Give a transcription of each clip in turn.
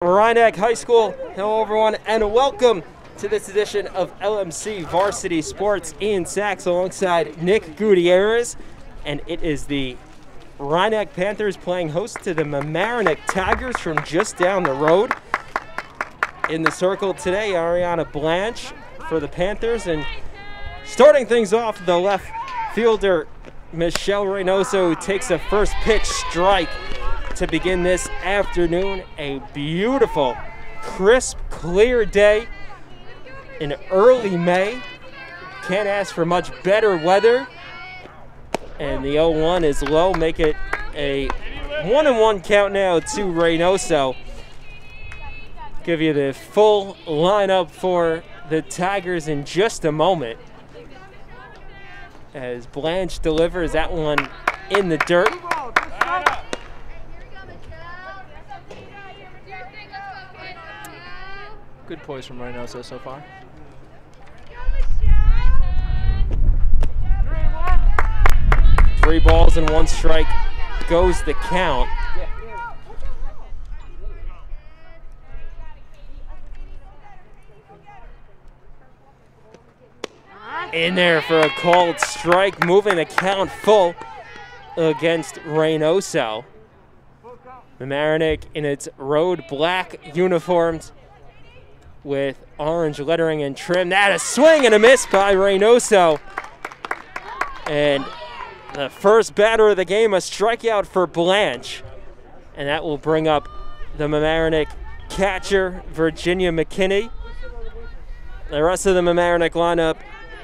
Mamaroneck High School. Hello everyone and welcome to this edition of LMC Varsity Sports. Ian Sachs alongside Nick Gutierrez, and it is the Mamaroneck Panthers playing host to the Mamaroneck Tigers from just down the road. In the circle today, Ariana Blanche for the Panthers, and starting things off, the left fielder Michelle Reynoso takes a first pitch strike to begin this afternoon. A beautiful, crisp, clear day in early May. Can't ask for much better weather. And the 0-1 is low, make it a 1-1 count now to Reynoso. Give you the full lineup for the Tigers in just a moment, as Blanche delivers that one in the dirt. Good poise from Reynoso so far. 3 balls and 1 strike goes the count. In there for a called strike, moving the count full against Reynoso. Mamaroneck in its road black uniforms with orange lettering and trim. That a swing and a miss by Reynoso. And the first batter of the game, a strikeout for Blanche. And that will bring up the Mamaroneck catcher, Virginia McKinney. The rest of the Mamaroneck lineup,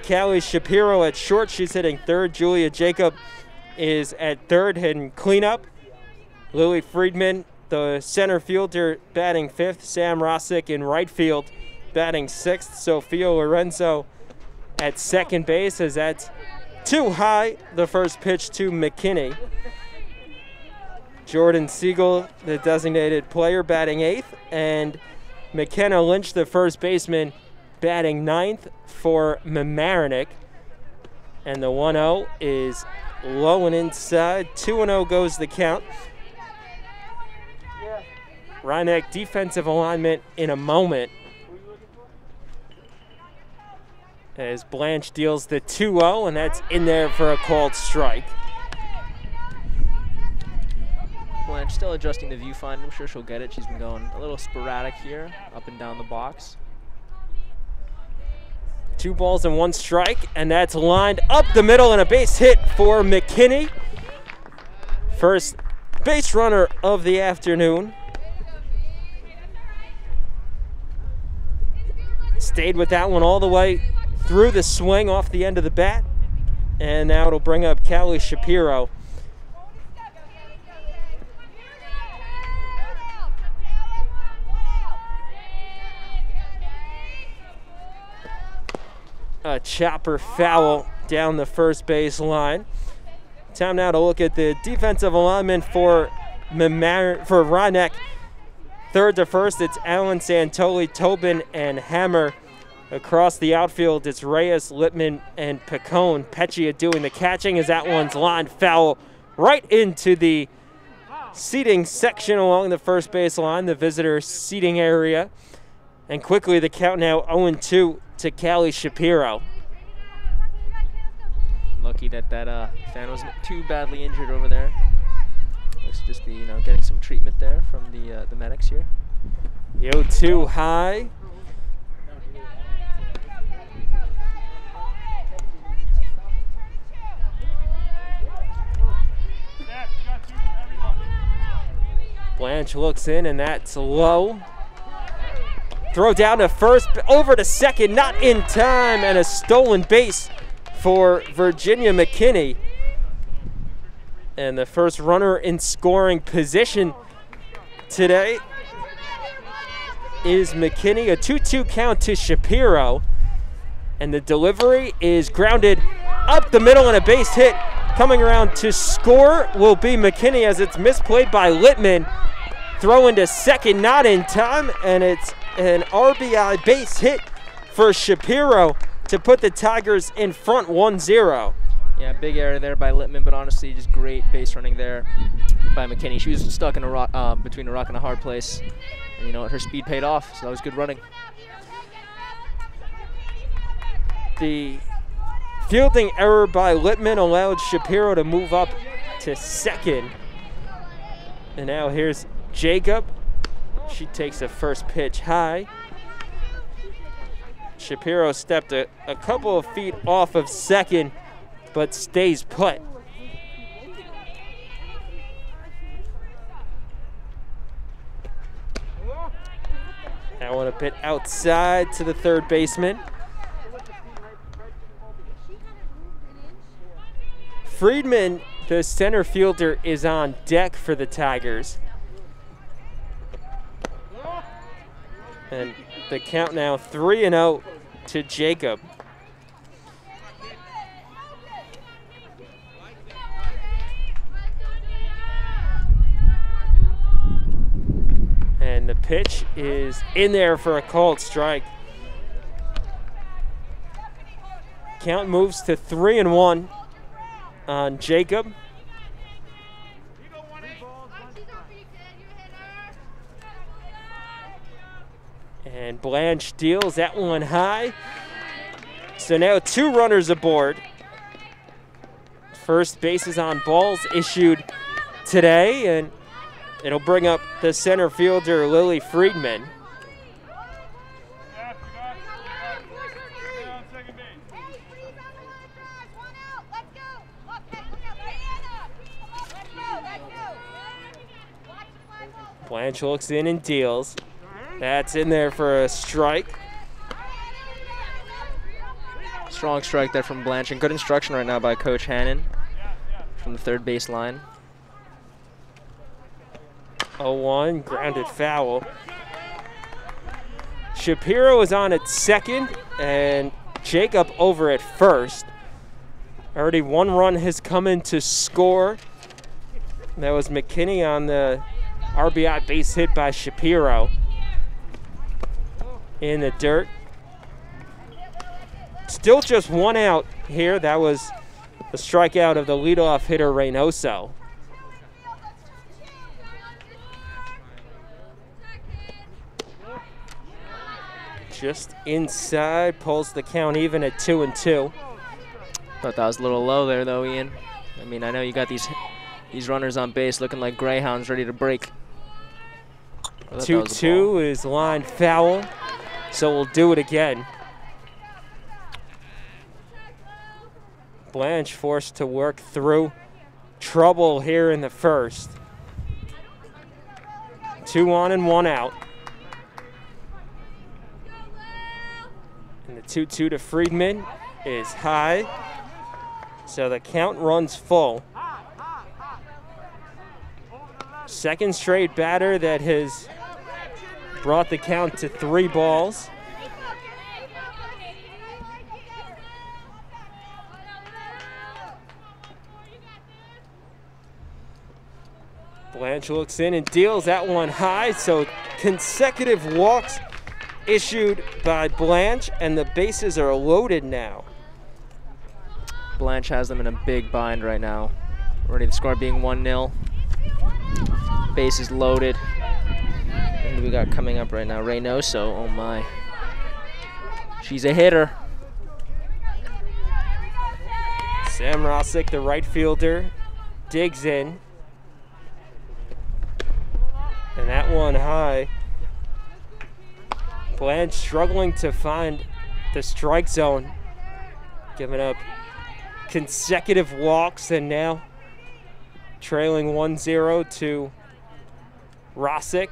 Callie Shapiro at short, she's hitting third. Julia Jacob is at third, hitting cleanup. Lily Friedman, the center fielder, batting fifth. Sam Rossick in right field, batting sixth. Sophia Lorenzo at second base, as that's too high. The first pitch to McKinney. Jordan Siegel, the designated player, batting eighth. And McKenna Lynch, the first baseman, batting ninth for Mamaroneck. And the 1-0 is low and inside. 2-0 goes the count. Mamaroneck defensive alignment in a moment, as Blanche deals the 2-0, and that's in there for a called strike. Blanche still adjusting the viewfinder. I'm sure she'll get it. She's been going a little sporadic here, up and down the box. 2 balls and 1 strike, and that's lined up the middle, and a base hit for McKinney. First base runner of the afternoon. Stayed with that one all the way through the swing off the end of the bat. And now it'll bring up Callie Shapiro. A chopper foul down the first base line. Time now to look at the defensive alignment for Mamaroneck. Third to first, it's Allen, Santoli, Tobin, and Hammer. Across the outfield, it's Reyes, Littman, and Picone. Peccia doing the catching as that one's lined foul right into the seating section along the first base line, the visitor seating area. And quickly the count now 0-2 to Callie Shapiro. Lucky that fan wasn't too badly injured over there. Looks just be, getting some treatment there from the medics here. The 0-2 high. Blanche looks in, and that's low. Throw down to first, over to second, not in time, and a stolen base for Virginia McKinney. And the first runner in scoring position today is McKinney. A 2-2 count to Shapiro. And the delivery is grounded up the middle, and a base hit. Coming around to score will be McKinney, as it's misplayed by Littman. Throw into second, not in time, and it's an RBI base hit for Shapiro to put the Tigers in front 1-0. Yeah, big error there by Littman, but honestly, just great base running there by McKinney. She was stuck in a rock, between a rock and a hard place. And you know what? Her speed paid off, so that was good running. The fielding error by Littman allowed Shapiro to move up to second. And now here's Jacob. She takes the first pitch high. Shapiro stepped a couple of feet off of second, but stays put. That one a bit outside to the third baseman. Friedman, the center fielder, is on deck for the Tigers. And the count now 3-0 to Jacob. And the pitch is in there for a called strike. Count moves to 3-1 on Jacob. And Blanche deals that one high. So now 2 runners aboard. First bases on balls issued today, and it'll bring up the center fielder, Lily Friedman. Blanche looks in and deals. That's in there for a strike. Strong strike there from Blanche, and good instruction right now by Coach Hannon from the third base line. 0-1, grounded foul. Shapiro is on at second, and Jacob over at first. Already 1 run has come in to score. That was McKinney on the RBI base hit by Shapiro. In the dirt. Still just 1 out here. That was the strikeout of the leadoff hitter, Reynoso. Just inside, pulls the count even at 2-2. Thought that was a little low there, though, Ian. I mean, I know you got these runners on base looking like greyhounds ready to break. 2-2 is lined foul, so we'll do it again. Blanche forced to work through trouble here in the first. 2 on and 1 out. And the 2-2 to Friedman is high, so the count runs full. Second straight batter that has brought the count to 3 balls. Blanche looks in and deals that one high, so consecutive walks issued by Blanche, and the bases are loaded now. Blanche has them in a big bind right now. Already the score being 1-0. Bases loaded. And we got coming up right now, Reynoso. Oh my. She's a hitter. Sam Rossick, the right fielder, digs in. And that one high. Blanche struggling to find the strike zone. Giving up consecutive walks, and now trailing 1-0 to Rossick.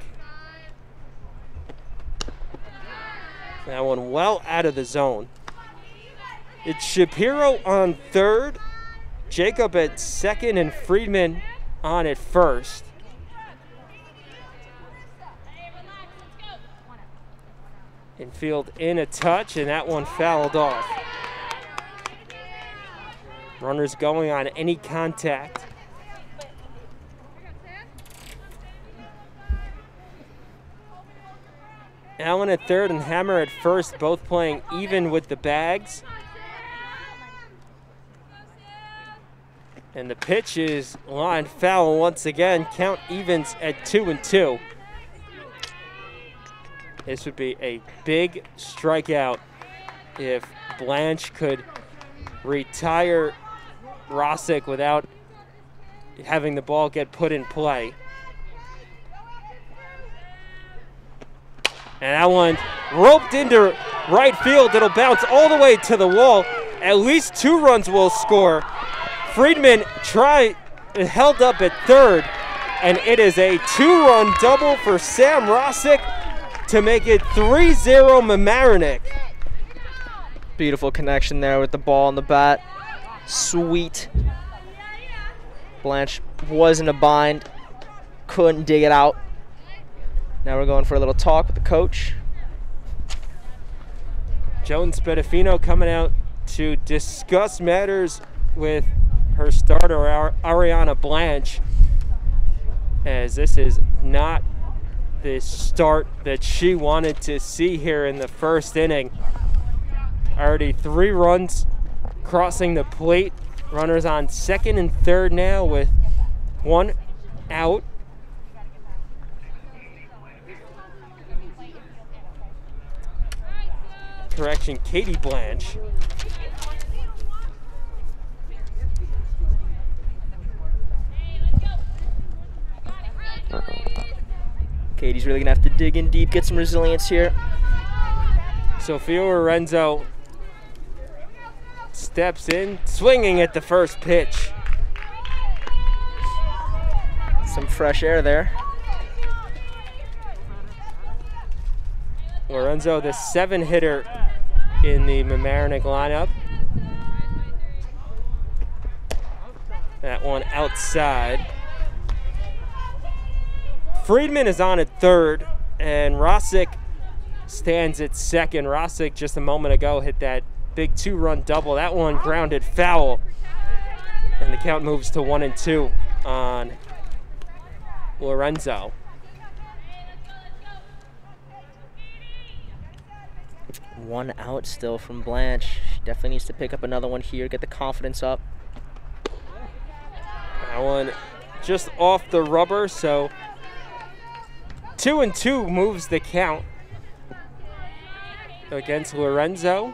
That one well out of the zone. It's Shapiro on third, Jacob at second, and Friedman on at first. Infield in a touch, and that one fouled off. Runners going on any contact. Allen at third and Hammer at first, both playing even with the bags. And the pitch is lined foul once again. Count evens at 2-2. This would be a big strikeout if Blanche could retire Rossick without having the ball get put in play. And that one roped into right field. It'll bounce all the way to the wall. At least 2 runs will score. Friedman held up at third, and it is a 2-run double for Sam Rossick to make it 3-0 Mamaroneck. Beautiful connection there with the ball and the bat. Sweet. Blanche was in a bind, couldn't dig it out. Now we're going for a little talk with the coach. Joan Spadafino coming out to discuss matters with her starter, Ariana Blanche, as this is not the start that she wanted to see here in the first inning. Already 3 runs crossing the plate. Runners on second and third now with 1 out. Correction, Katie Blanche. Katie's really gonna have to dig in deep, get some resilience here. Sophia Lorenzo steps in, swinging at the first pitch. Some fresh air there. Lorenzo, the 7-hitter in the Mamaroneck lineup. That one outside. Friedman is on at third, and Rossick stands at second. Rossick just a moment ago hit that big 2-run double. That one grounded foul, and the count moves to 1-2 on Lorenzo. One out still from Blanche. She definitely needs to pick up another one here, get the confidence up. That one just off the rubber, so 2-2 moves the count against Lorenzo.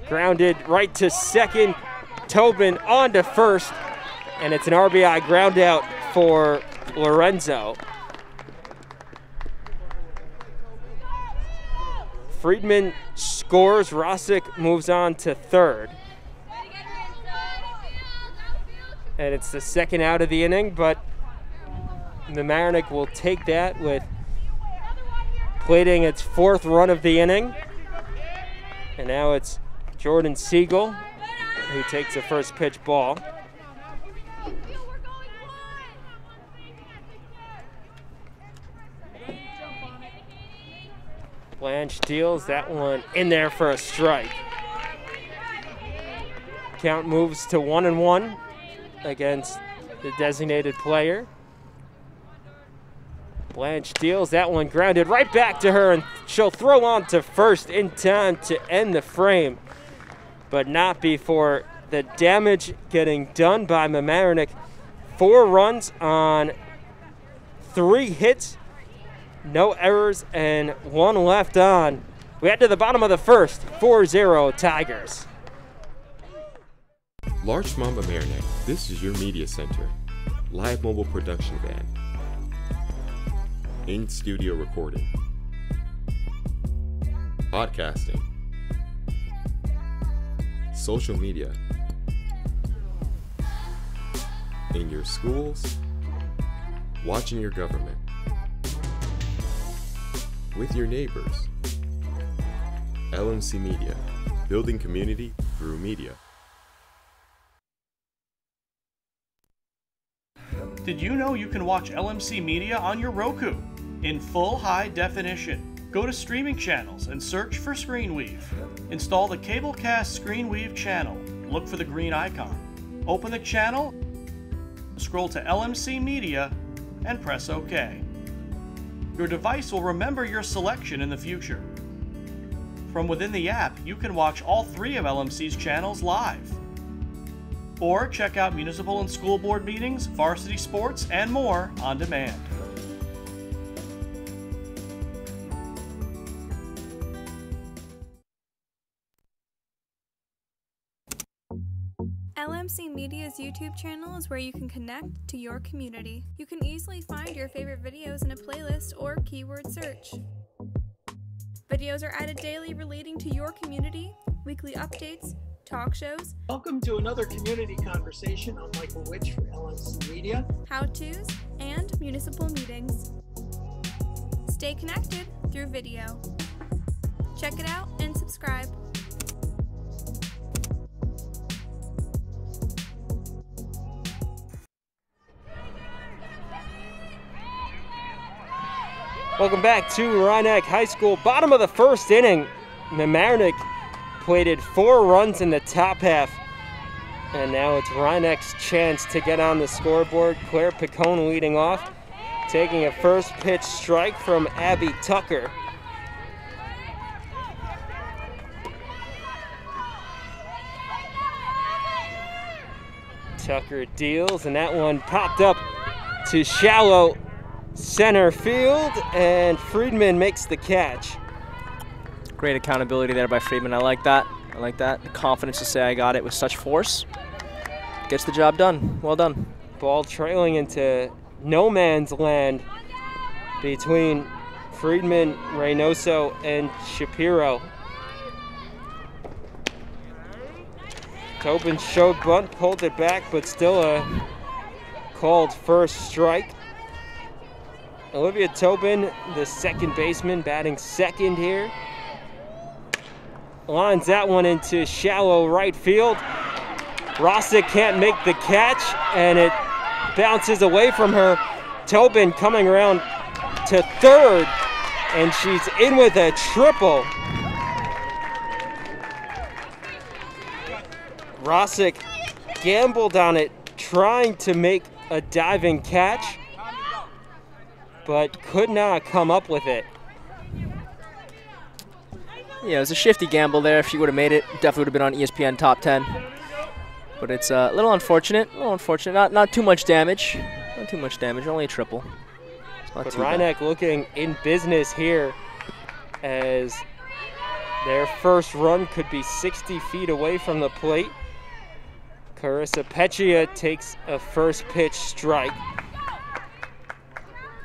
Grounded right to second. Tobin on to first, and it's an RBI ground out for Lorenzo. Friedman scores. Rossick moves on to third. And it's the second out of the inning, but Mamaroneck will take that with plating its 4th run of the inning. And now it's Jordan Siegel who takes the first pitch ball. Blanche deals that one in there for a strike. Count moves to 1-1 against the designated player. Blanche deals that one, grounded right back to her, and she'll throw on to first in time to end the frame, but not before the damage getting done by Mamaroneck. 4 runs on 3 hits, no errors, and 1 left on. We head to the bottom of the first, 4-0 Tigers. Larchmont Mamaroneck, this is your media center. Live mobile production van. In-studio recording. Podcasting. Social media. In your schools. Watching your government. With your neighbors. LMC Media. Building community through media. Did you know you can watch LMC Media on your Roku in full high definition? Go to streaming channels and search for ScreenWeave. Install the Cablecast ScreenWeave channel. Look for the green icon. Open the channel, scroll to LMC Media, and press OK. Your device will remember your selection in the future. From within the app, you can watch all 3 of LMC's channels live. Or check out municipal and school board meetings, varsity sports, and more on demand. LMC Media's YouTube channel is where you can connect to your community. You can easily find your favorite videos in a playlist or keyword search. Videos are added daily relating to your community, weekly updates, talk shows. Welcome to another community conversation. I'm Michael Witch for LMC Media. How-tos, and municipal meetings. Stay connected through video. Check it out and subscribe. Welcome back to Mamaroneck High School. Bottom of the first inning, Mamaroneck plated 4 runs in the top half. And now it's Mamaroneck's chance to get on the scoreboard. Claire Picone leading off, taking a first pitch strike from Abby Tucker. Tucker deals, and that one popped up to shallow center field, and Friedman makes the catch. Great accountability there by Friedman. I like that. I like that. The confidence to say I got it with such force. Gets the job done. Well done. Ball trailing into no man's land between Friedman, Reynoso, and Shapiro. Tobin showed bunt, pulled it back, but still a called first strike. Olivia Tobin, the second baseman, batting second here. Lines that one into shallow right field. Rossick can't make the catch, and it bounces away from her. Tobin coming around to third, and she's in with a triple. Rossick gambled on it, trying to make a diving catch, but could not come up with it. Yeah, it was a shifty gamble there. If she would have made it, definitely would have been on ESPN Top 10. But it's a little unfortunate. Not too much damage. Not too much damage. Only a triple. But Mamaroneck looking in business here, as their first run could be 60 feet away from the plate. Carissa Peccia takes a first pitch strike.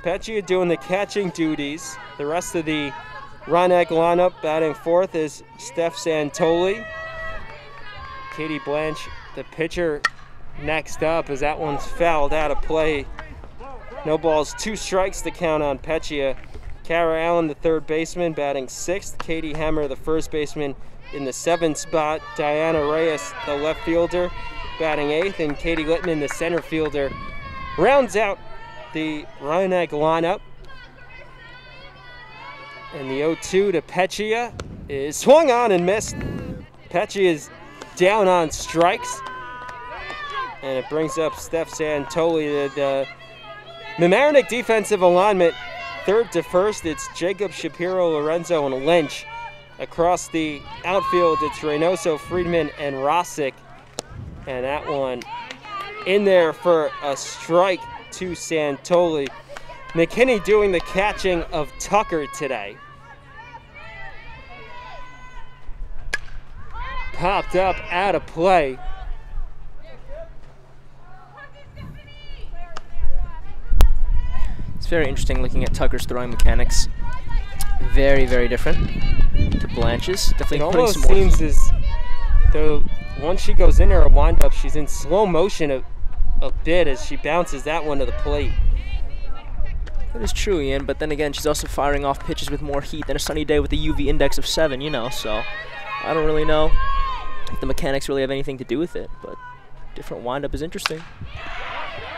Peccia doing the catching duties. The rest of the Mamaroneck lineup batting fourth is Steph Santoli. Katie Blanche, the pitcher, next up, as that one's fouled out of play. No balls, 2 strikes to count on Peccia. Kara Allen, the third baseman, batting sixth. Katie Hemmer, the first baseman, in the 7th spot. Diana Reyes, the left fielder, batting 8th. And Katie Littman, the center fielder, rounds out the Mamaroneck lineup. And the 0-2 to Peccia is swung on and missed. Peccia is down on strikes. And it brings up Steph Santoli. The Mamaroneck defensive alignment, third to first, it's Jacob, Shapiro, Lorenzo, and Lynch. Across the outfield, it's Reynoso, Friedman, and Rossick. And that one in there for a strike to Santoli. McKinney doing the catching of Tucker today. Popped up out of play. It's very interesting looking at Tucker's throwing mechanics. Very, very different to Blanche's. Definitely it putting almost some more seems as though once she goes in there a windup, she's in slow motion a bit as she bounces that one to the plate. That is true, Ian, but then again, she's also firing off pitches with more heat than a sunny day with a UV index of 7, you know, so I don't really know if the mechanics really have anything to do with it, but different windup is interesting.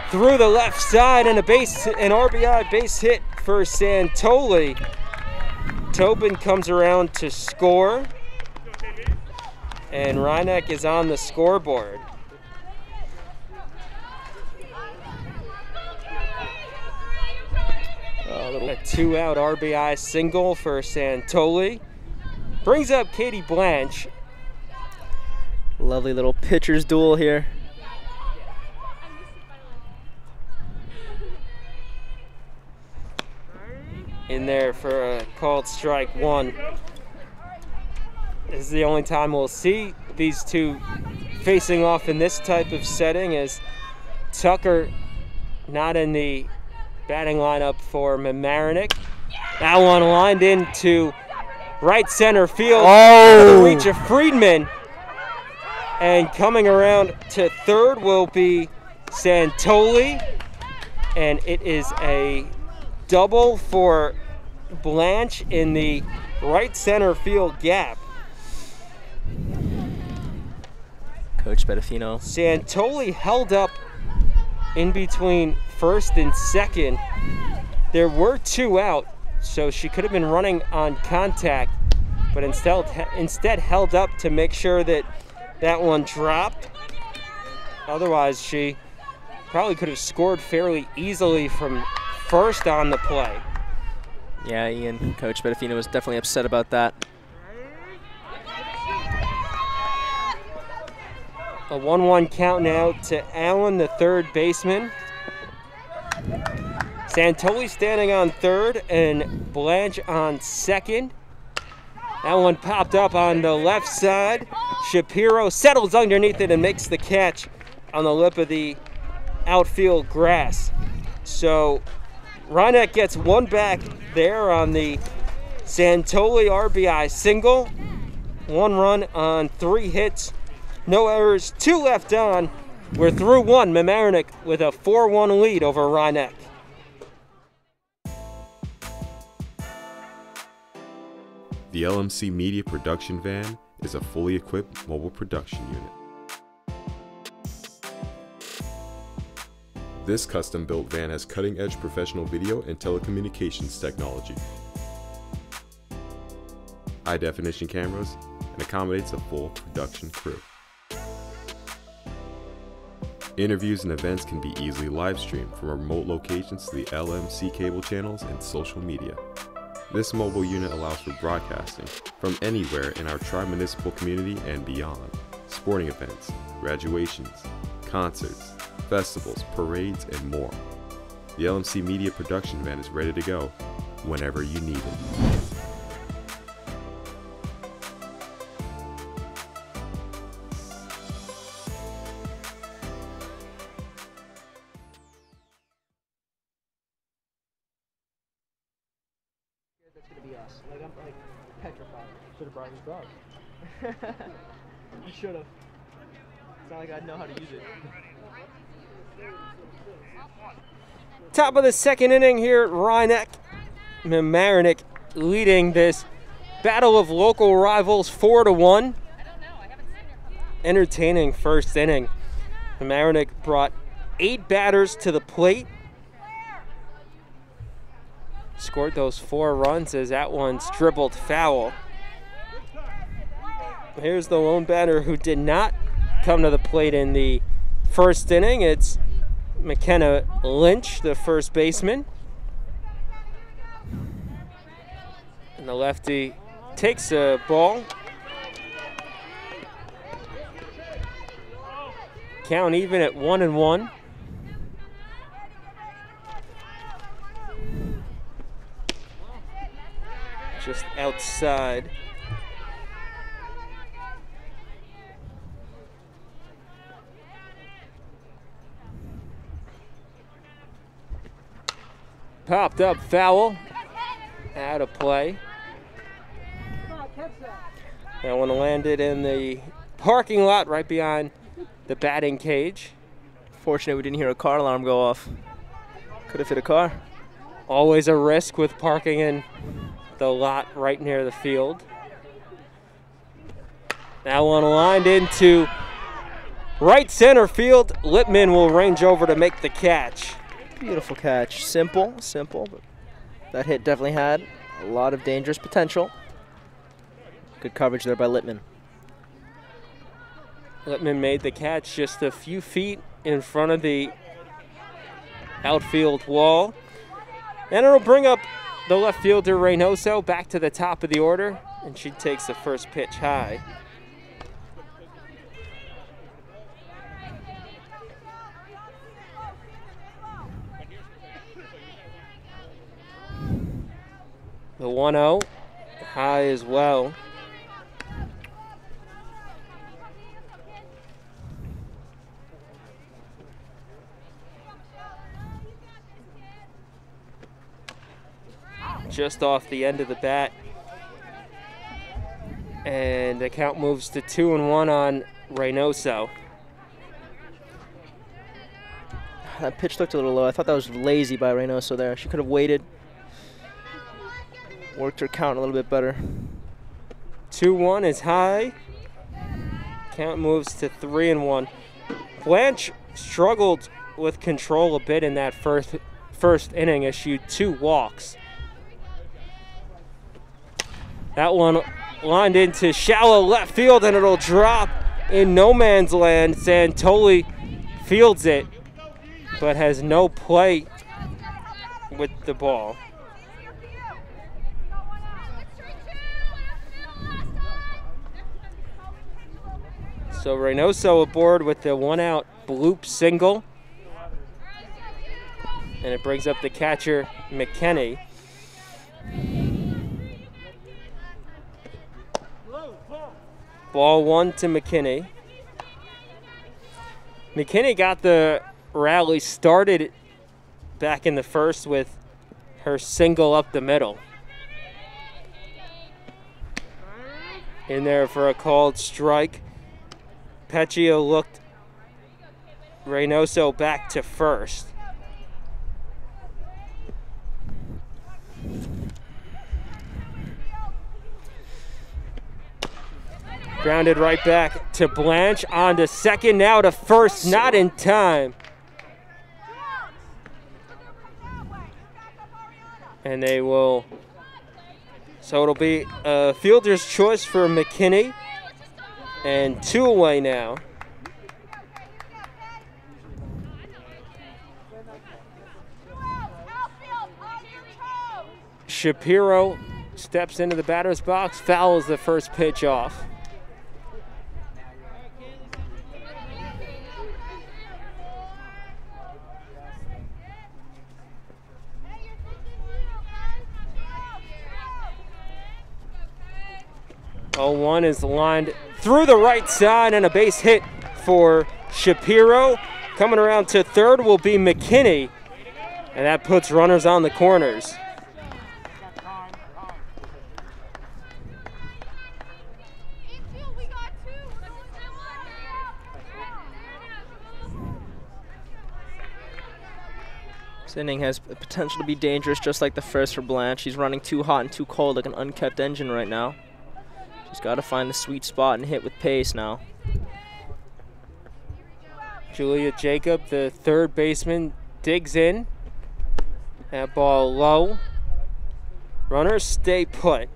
Through the left side, and an RBI base hit for Santoli. Tobin comes around to score, and Mamaroneck is on the scoreboard. A 2-out RBI single for Santoli. Brings up Katie Blanche. Lovely little pitcher's duel here. In there for a called strike 1. This is the only time we'll see these two facing off in this type of setting as Tucker not in the batting lineup for Mamaroneck. That one lined into right center field. Oh! To reach of Friedman. And coming around to third will be Santoli. And it is a double for Blanche in the right center field gap. Coach Bedafino. Santoli held up in between first and second. There were 2 out, so she could have been running on contact, but instead held up to make sure that that one dropped. Otherwise, she probably could have scored fairly easily from first on the play. Yeah, Ian, Coach Bedafino was definitely upset about that. A 1-1 count now to Allen, the third baseman. Santoli standing on third and Blanche on second. That one popped up on the left side. Shapiro settles underneath it and makes the catch on the lip of the outfield grass. So Mamaroneck gets 1 back there on the Santoli RBI single. 1 run on 3 hits. No errors, 2 left on. We're through 1. Mamaroneck with a 4-1 lead over Mamaroneck. The LMC Media Production Van is a fully equipped mobile production unit. This custom-built van has cutting-edge professional video and telecommunications technology, high-definition cameras, and accommodates a full production crew. Interviews and events can be easily live-streamed from remote locations to the LMC cable channels and social media. This mobile unit allows for broadcasting from anywhere in our tri-municipal community and beyond. Sporting events, graduations, concerts, festivals, parades, and more. The LMC Media Production Van is ready to go whenever you need it. That's gonna be us. Like, I'm like petrified. Should have brought his dog. I should have. It's not like I know how to use it. Top of the second inning here at Mamaroneck leading this battle of local rivals 4-1. Entertaining first inning. Mamaroneck brought 8 batters to the plate. Scored those 4 runs as that one's dribbled foul. Here's the lone batter who did not come to the plate in the first inning. It's McKenna Lynch, the first baseman. And the lefty takes a ball. Count even at 1-1. Just outside. Popped up foul. Out of play. That one landed in the parking lot right behind the batting cage. Fortunate we didn't hear a car alarm go off. Could have hit a car. Always a risk with parking in the lot right near the field. That one lined into right center field. Lippman will range over to make the catch. Beautiful catch. Simple, but that hit definitely had a lot of dangerous potential. Good coverage there by Lippman. Lippman made the catch just a few feet in front of the outfield wall. And it'll bring up the left fielder Reynoso back to the top of the order, and she takes the first pitch high. The 1-0 high as well. just off the end of the bat. And the count moves to 2-1 on Reynoso. That pitch looked a little low. I thought that was lazy by Reynoso there. She could have waited. Worked her count a little bit better. 2-1 is high. Count moves to 3-1. Blanche struggled with control a bit in that first inning as she had 2 walks. That one lined into shallow left field, and it'll drop in no man's land. Santoli fields it, but has no play with the ball. So Reynoso aboard with the 1-out bloop single. And it brings up the catcher, McKinney. Ball 1 to McKinney. McKinney got the rally started back in the first with her single up the middle. In there for a called strike. Peccia looked Reynoso back to first. Grounded right back to Blanche, on to second, now to first, not in time. And they will, so it'll be a fielder's choice for McKinney, and 2 away now. Shapiro steps into the batter's box, fouls the first pitch off. Oh, 1 is lined through the right side, and a base hit for Shapiro. Coming around to third will be McKinney, and that puts runners on the corners. This inning has the potential to be dangerous, just like the first for Blanche. She's running too hot and too cold like an unkept engine right now. She's got to find the sweet spot and hit with pace now. Julia Jacob, the third baseman, digs in. That ball low. Runners stay put.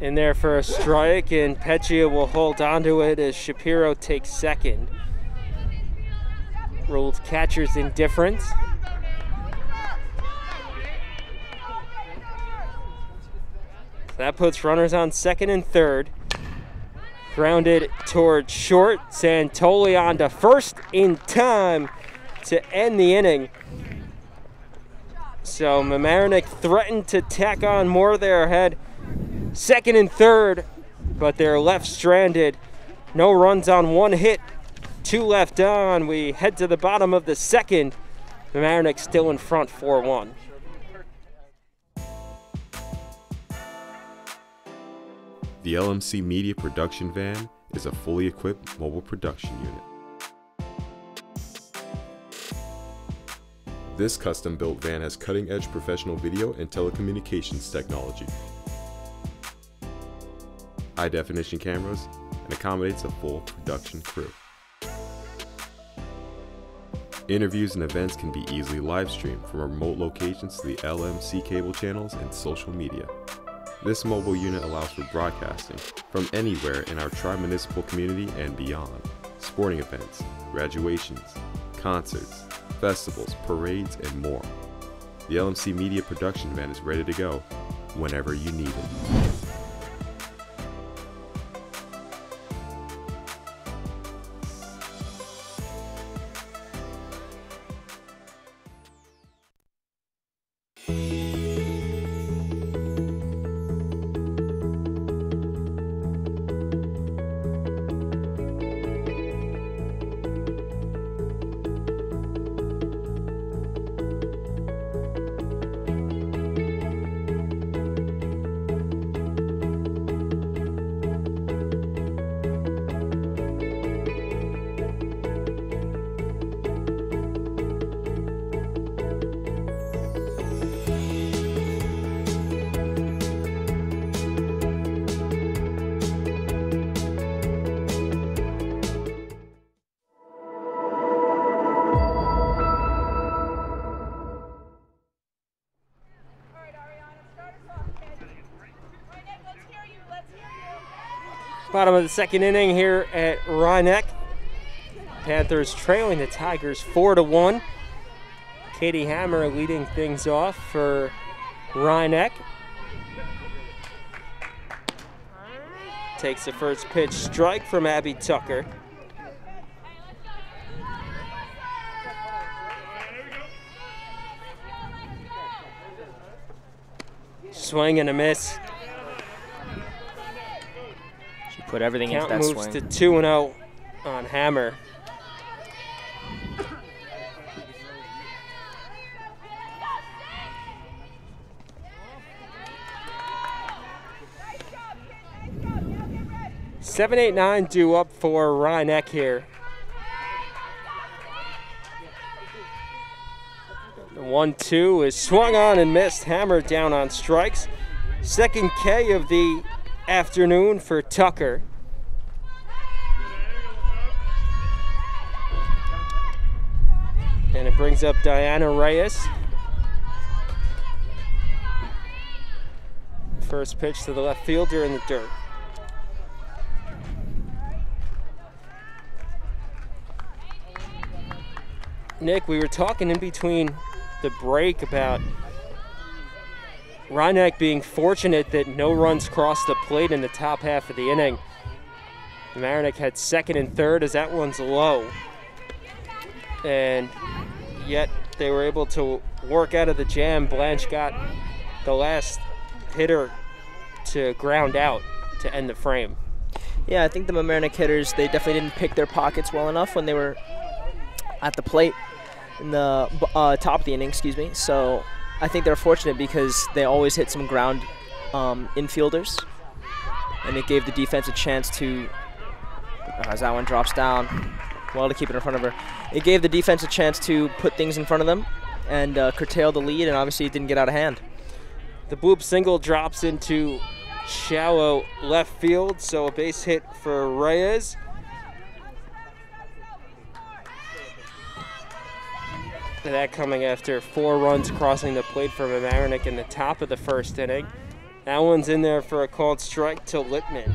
In there for a strike, and Peccia will hold on to it as Shapiro takes second. Ruled catcher's indifference. That puts runners on second and third. Grounded towards short. Santoli on to first in time to end the inning. So Mamaroneck threatened to tack on more there ahead. Second and third, but they're left stranded. No runs on 1 hit. 2 left on. We head to the bottom of the second. Mamaroneck still in front 4-1. The LMC Media Production Van is a fully equipped mobile production unit. This custom-built van has cutting-edge professional video and telecommunications technology, high-definition cameras, and accommodates a full production crew. Interviews and events can be easily live-streamed from remote locations to the LMC cable channels and social media. This mobile unit allows for broadcasting from anywhere in our tri-municipal community and beyond. Sporting events, graduations, concerts, festivals, parades, and more. The LMC Media Production Van is ready to go whenever you need it. Bottom of the second inning here at Mamaroneck. Panthers trailing the Tigers 4-1. Katie Hammer leading things off for Mamaroneck. Takes the first pitch strike from Abby Tucker. Swing and a miss. She put everything into that swing. Count moves to 2-0 on Hammer. Seven, 8, 9 due up for Mamaroneck here. The 1-2 is swung on and missed. Hammer down on strikes. Second K of the afternoon for Tucker. And it brings up Diana Reyes. First pitch to the left fielder in the dirt. Nick, we were talking in between the break about Mamaroneck being fortunate that no runs crossed the plate in the top half of the inning. Mamaroneck had second and third as that one's low. And yet they were able to work out of the jam. Blanche got the last hitter to ground out to end the frame. Yeah, I think the Mamaroneck hitters, they definitely didn't pick their pockets well enough when they were at the plate in the top of the inning, excuse me. So I think they're fortunate because they always hit some ground infielders, and it gave the defense a chance to, as that one drops down, well, to keep it in front of her. It gave the defense a chance to put things in front of them and curtail the lead, and obviously it didn't get out of hand. The bloop single drops into shallow left field, so a base hit for Reyes. That coming after 4 runs crossing the plate for Mamaroneck in the top of the first inning. That one's in there for a called strike to Littman.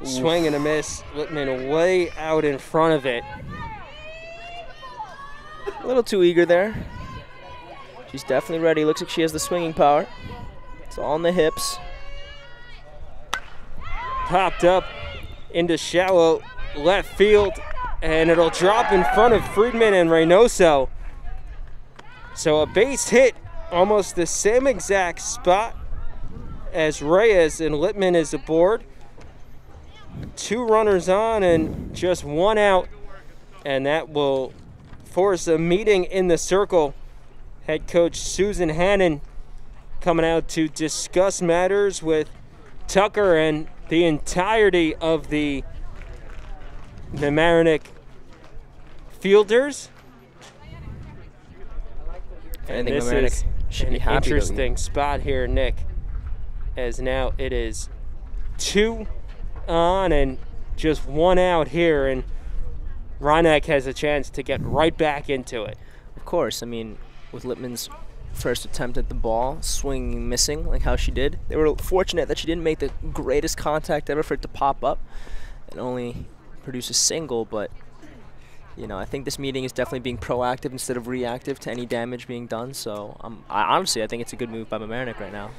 Swing and a miss. Littman way out in front of it. A little too eager there. She's definitely ready. Looks like she has the swinging power. It's all in the hips. Popped up into shallow left field, and it'll drop in front of Friedman and Reynoso. So a base hit, almost the same exact spot as Reyes, and Littman is aboard. 2 runners on and just 1 out, and that will force a meeting in the circle. Head coach Susan Hannon coming out to discuss matters with Tucker and the entirety of the Mamaroneck fielders. And this is an interesting spot here, Nick, as now it is 2 on and just 1 out here, and Mamaroneck has a chance to get right back into it. Of course, I mean, with Littman's first attempt at the ball, swinging, missing, like how she did. They were fortunate that she didn't make the greatest contact ever for it to pop up and only produce a single, but, you know, I think this meeting is definitely being proactive instead of reactive to any damage being done, so honestly, I think it's a good move by Mamaroneck right now.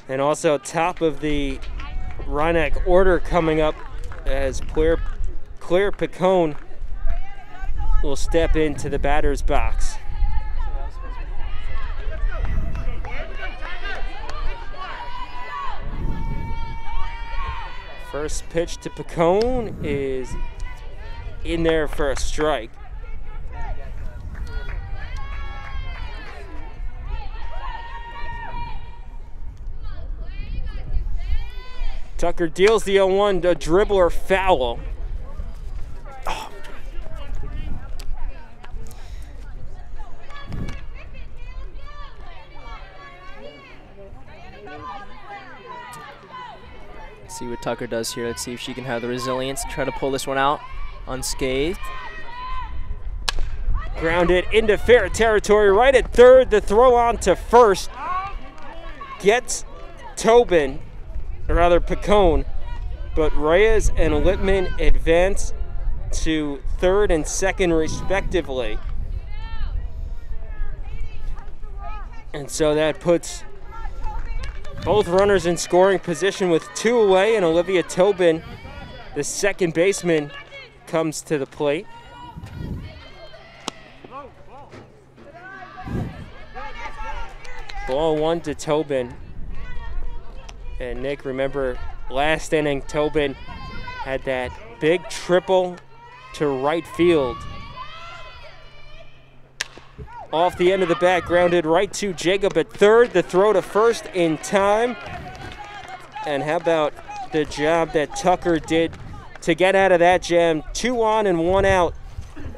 And also top of the Mamaroneck order coming up as Claire Picone will step into the batter's box. First pitch to Picone is in there for a strike. Tucker deals the 0-1 to dribbler foul. Oh. See what Tucker does here. Let's see if she can have the resilience to try to pull this one out unscathed. Grounded into fair territory, right at third. The throw on to first gets Tobin, or rather Picone, but Reyes and Lippman advance to third and second respectively. And so that puts both runners in scoring position with 2 away, and Olivia Tobin, the second baseman, comes to the plate. Ball 1 to Tobin. And Nick, remember last inning, Tobin had that big triple to right field. Off the end of the bat, grounded right to Jacob at third. The throw to first in time. And how about the job that Tucker did to get out of that jam? 2 on and 1 out,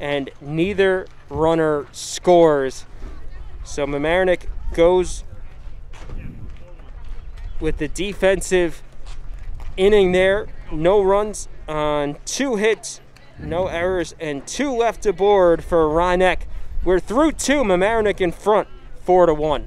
and neither runner scores. So Mamaroneck goes with the defensive inning there. No runs on 2 hits, no errors, and 2 left aboard for Mamaroneck. We're through 2, Mamaroneck in front, 4-1.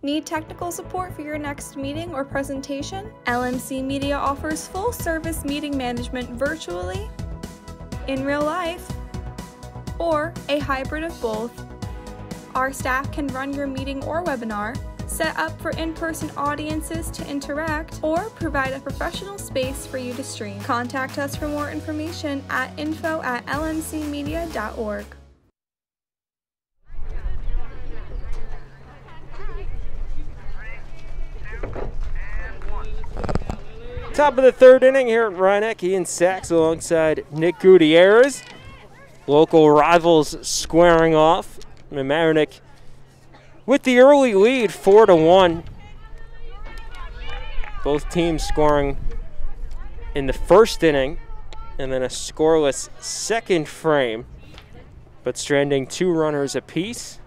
Need technical support for your next meeting or presentation? LMC Media offers full-service meeting management virtually, in real life, or a hybrid of both. Our staff can run your meeting or webinar, set up for in-person audiences to interact, or provide a professional space for you to stream. Contact us for more information at info@lmcmedia.org. Top of the third inning here at Mamaroneck. Ian Sachs alongside Nick Gutierrez. Local rivals squaring off. Mamaroneck with the early lead, 4-1. Both teams scoring in the first inning, and then a scoreless second frame, but stranding 2 runners apiece.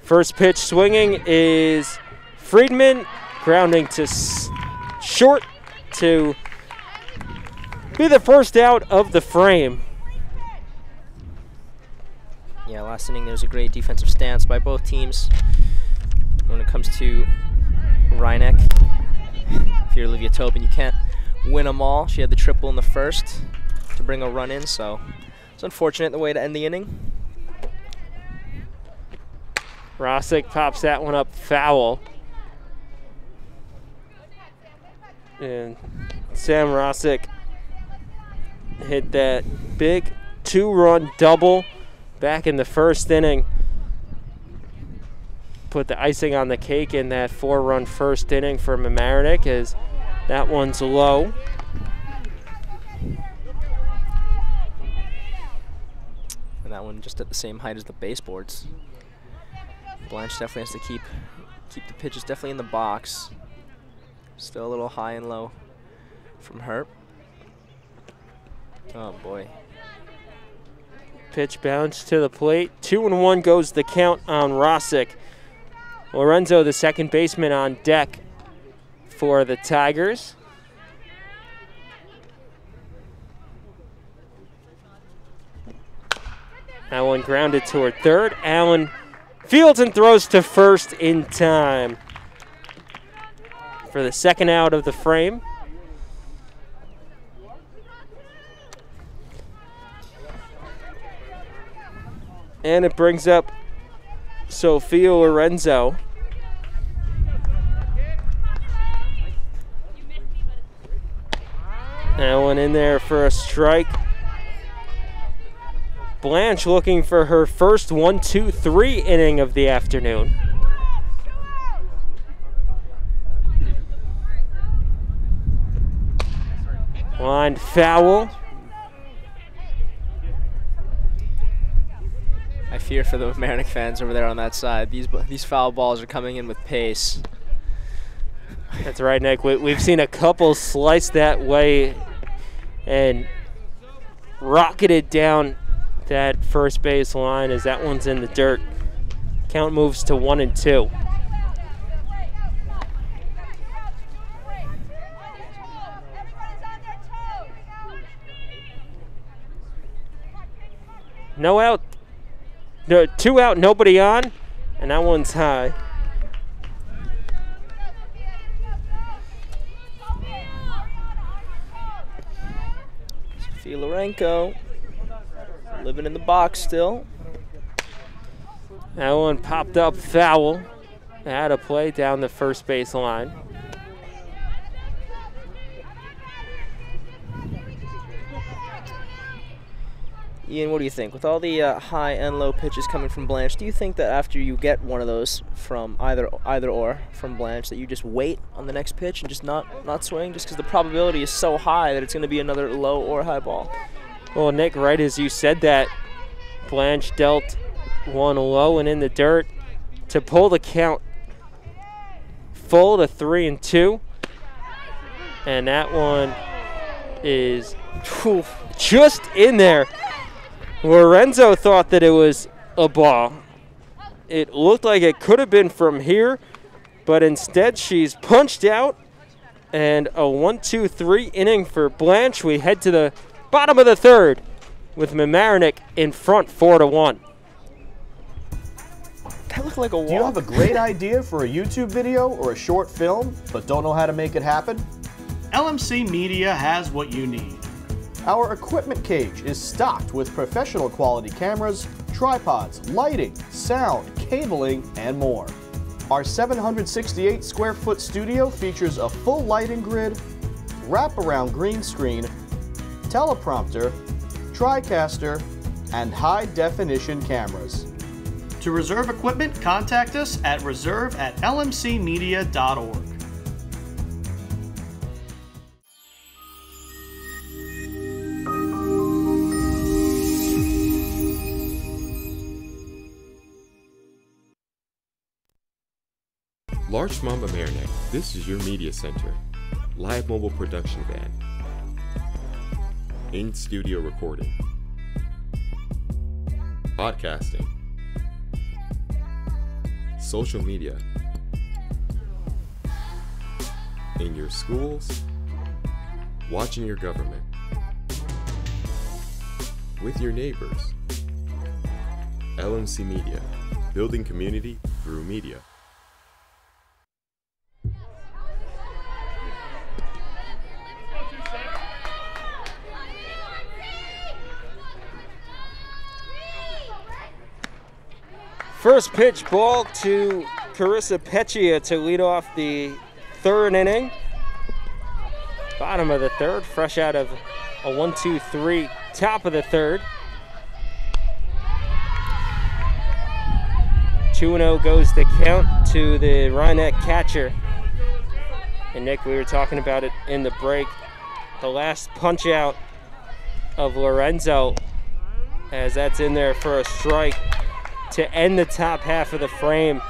First pitch swinging is Friedman, grounding to short to be the first out of the frame. Yeah, last inning there's a great defensive stance by both teams. When it comes to Mamaroneck, if you're Olivia Tobin, you can't win them all. She had the triple in the first to bring a run in, so it's unfortunate the way to end the inning. Rosick pops that one up foul. And Sam Rosick hit that big 2-run double back in the first inning. Put the icing on the cake in that 4-run first inning for Mamaroneck, as that one's low. And that one just at the same height as the baseboards. Blanche definitely has to keep the pitches definitely in the box. Still a little high and low from her. Oh boy. Pitch bounced to the plate. 2-1 goes the count on Rosick. Lorenzo, the second baseman, on deck for the Tigers. That one grounded toward third. Allen fields and throws to first in time for the second out of the frame. And it brings up Sophia Lorenzo. That one in there for a strike. Blanche looking for her first 1-2-3 inning of the afternoon. Line foul. I fear for the Mamaroneck fans over there on that side. These foul balls are coming in with pace. That's right, Nick. We've seen a couple slice that way and rocketed down that first base line as that one's in the dirt. Count moves to 1-2. No out. No, 2 out, nobody on, and that one's high. Filarenko living in the box still. That one popped up foul. Had a play down the first base line. Ian, what do you think? With all the high and low pitches coming from Blanche, do you think that after you get one of those from either or from Blanche that you just wait on the next pitch and just not swing just because the probability is so high that it's going to be another low or high ball? Well, Nick, right as you said that, Blanche dealt one low and in the dirt to pull the count full to 3-2. And that one is just in there. Lorenzo thought that it was a ball. It looked like it could have been from here, but instead she's punched out, and a 1-2-3 inning for Blanche. We head to the bottom of the third with Mamaroneck in front 4-1. That looked like a walk. Do you have a great idea for a YouTube video or a short film, but don't know how to make it happen? LMC Media has what you need. Our equipment cage is stocked with professional quality cameras, tripods, lighting, sound, cabling, and more. Our 768 square foot studio features a full lighting grid, wraparound green screen, teleprompter, TriCaster, and high definition cameras. To reserve equipment, contact us at reserve@lmcmedia.org. Larchmont Mamaroneck, this is your media center. Live mobile production van. In-studio recording. Podcasting. Social media. In your schools. Watching your government. With your neighbors. LMC Media. Building community through media. First pitch ball to Carissa Peccia to lead off the third inning. Bottom of the third, fresh out of a 1-2-3, top of the third. 2-0 goes the count to the Mamaroneck catcher. And Nick, we were talking about it in the break. The last punch out of Lorenzo, as that's in there for a strike to end the top half of the frame.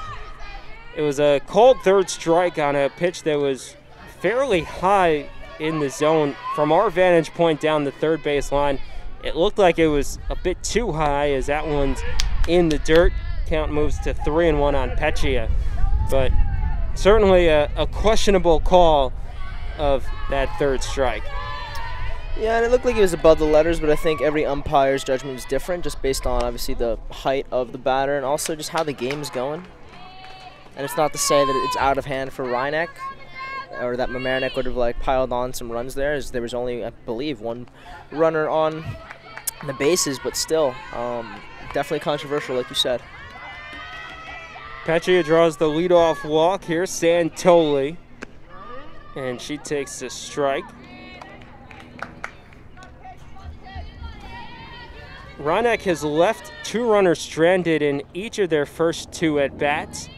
It was a called third strike on a pitch that was fairly high in the zone. From our vantage point down the third base line, it looked like it was a bit too high as that one's in the dirt. Count moves to 3-1 on Peccia. But certainly a questionable call of that third strike. Yeah, and it looked like it was above the letters, but I think every umpire's judgment is different just based on, obviously, the height of the batter and also just how the game's going. And it's not to say that it's out of hand for Mamaroneck, or that Mamaroneck would have, like, piled on some runs there, as there was only, I believe, one runner on the bases, but still, definitely controversial, like you said. Peccia draws the leadoff walk here, Santoli, and she takes the strike. Mamaroneck has left 2 runners stranded in each of their first 2 at-bats.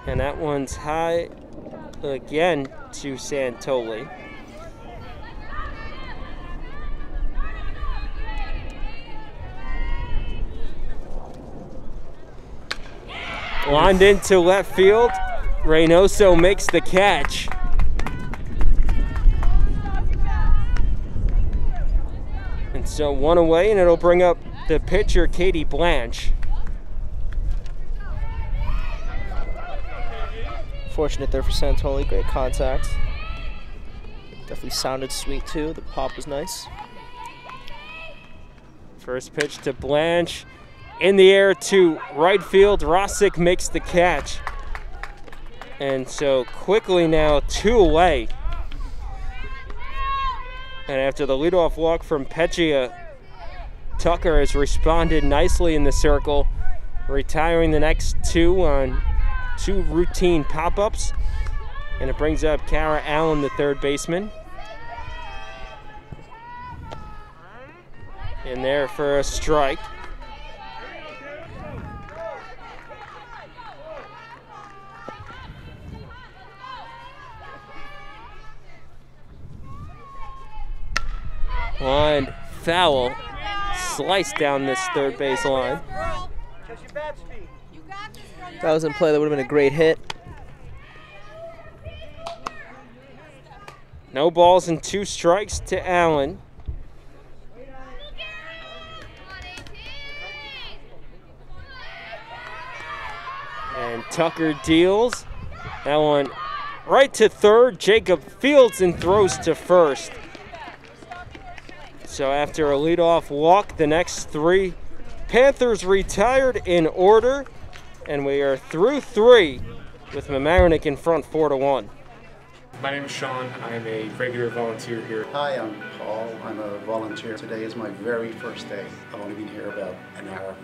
And that one's high again to Santoli. Lined into left field. Reynoso makes the catch. And so 1 away, and it'll bring up the pitcher, Katie Blanche. Fortunate there for Santoli, great contact. Definitely sounded sweet too, the pop was nice. First pitch to Blanche. In the air to right field, Rosick makes the catch. And so quickly now 2 away. And after the leadoff walk from Peccia, Tucker has responded nicely in the circle, retiring the next 2 on 2 routine pop-ups. And it brings up Kara Allen, the third baseman. In there for a strike. Line foul, sliced down this third base line. If that was in play, that would have been a great hit. No balls and 2 strikes to Allen. And Tucker deals. That one right to third. Jacob fields and throws to first. So after a leadoff walk, the next 3 Panthers retired in order, and we are through 3 with Mamaroneck in front 4-1. My name is Sean. I'm a regular volunteer here. Hi, I'm Paul. I'm a volunteer. Today is my very first day. I've only been here about an hour.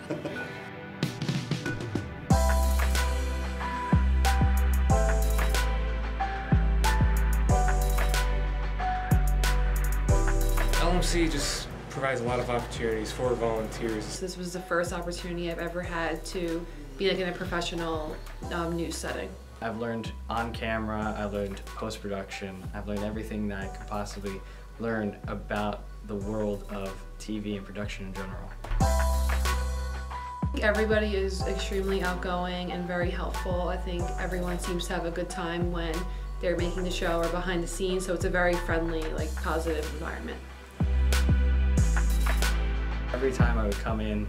LMC just provides a lot of opportunities for volunteers. This was the first opportunity I've ever had to be like in a professional news setting. I've learned on camera, I learned post-production, I've learned everything that I could possibly learn about the world of TV and production in general. Everybody is extremely outgoing and very helpful. I think everyone seems to have a good time when they're making the show or behind the scenes, so it's a very friendly, like, positive environment. Every time I would come in,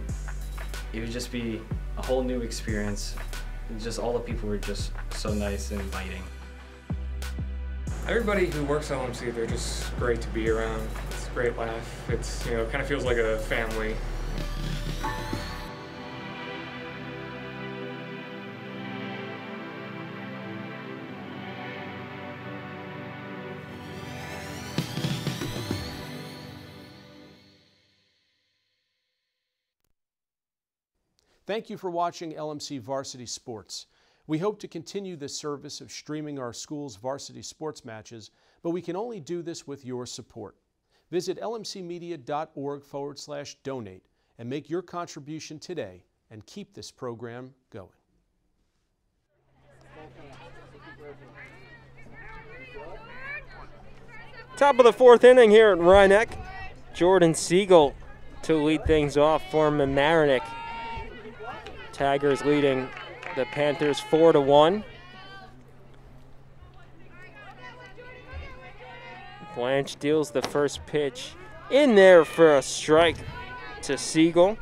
it would just be a whole new experience. And just all the people were just so nice and inviting. Everybody who works at LMC, they're just great to be around. It's a great laugh. It's, it kind of feels like a family. Thank you for watching LMC Varsity Sports. We hope to continue this service of streaming our school's varsity sports matches, but we can only do this with your support. Visit lmcmedia.org/donate and make your contribution today and keep this program going. Top of the 4th inning here at Mamaroneck. Jordan Siegel to lead things off for Mamaroneck. Tigers leading the Panthers 4-1. Blanche deals the first pitch in there for a strike to Siegel.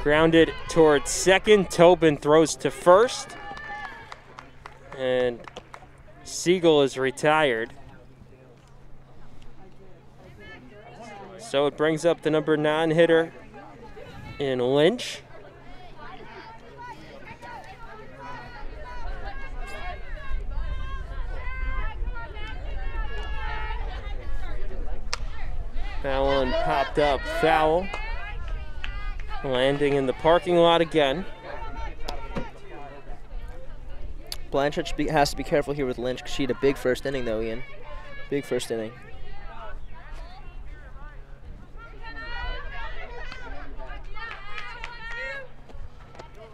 Grounded towards second. Tobin throws to first. And Siegel is retired. So it brings up the number 9 hitter in Lynch. That one popped up foul. Landing in the parking lot again. Blanchard has to be careful here with Lynch because she had a big first inning, though, Ian. Big first inning.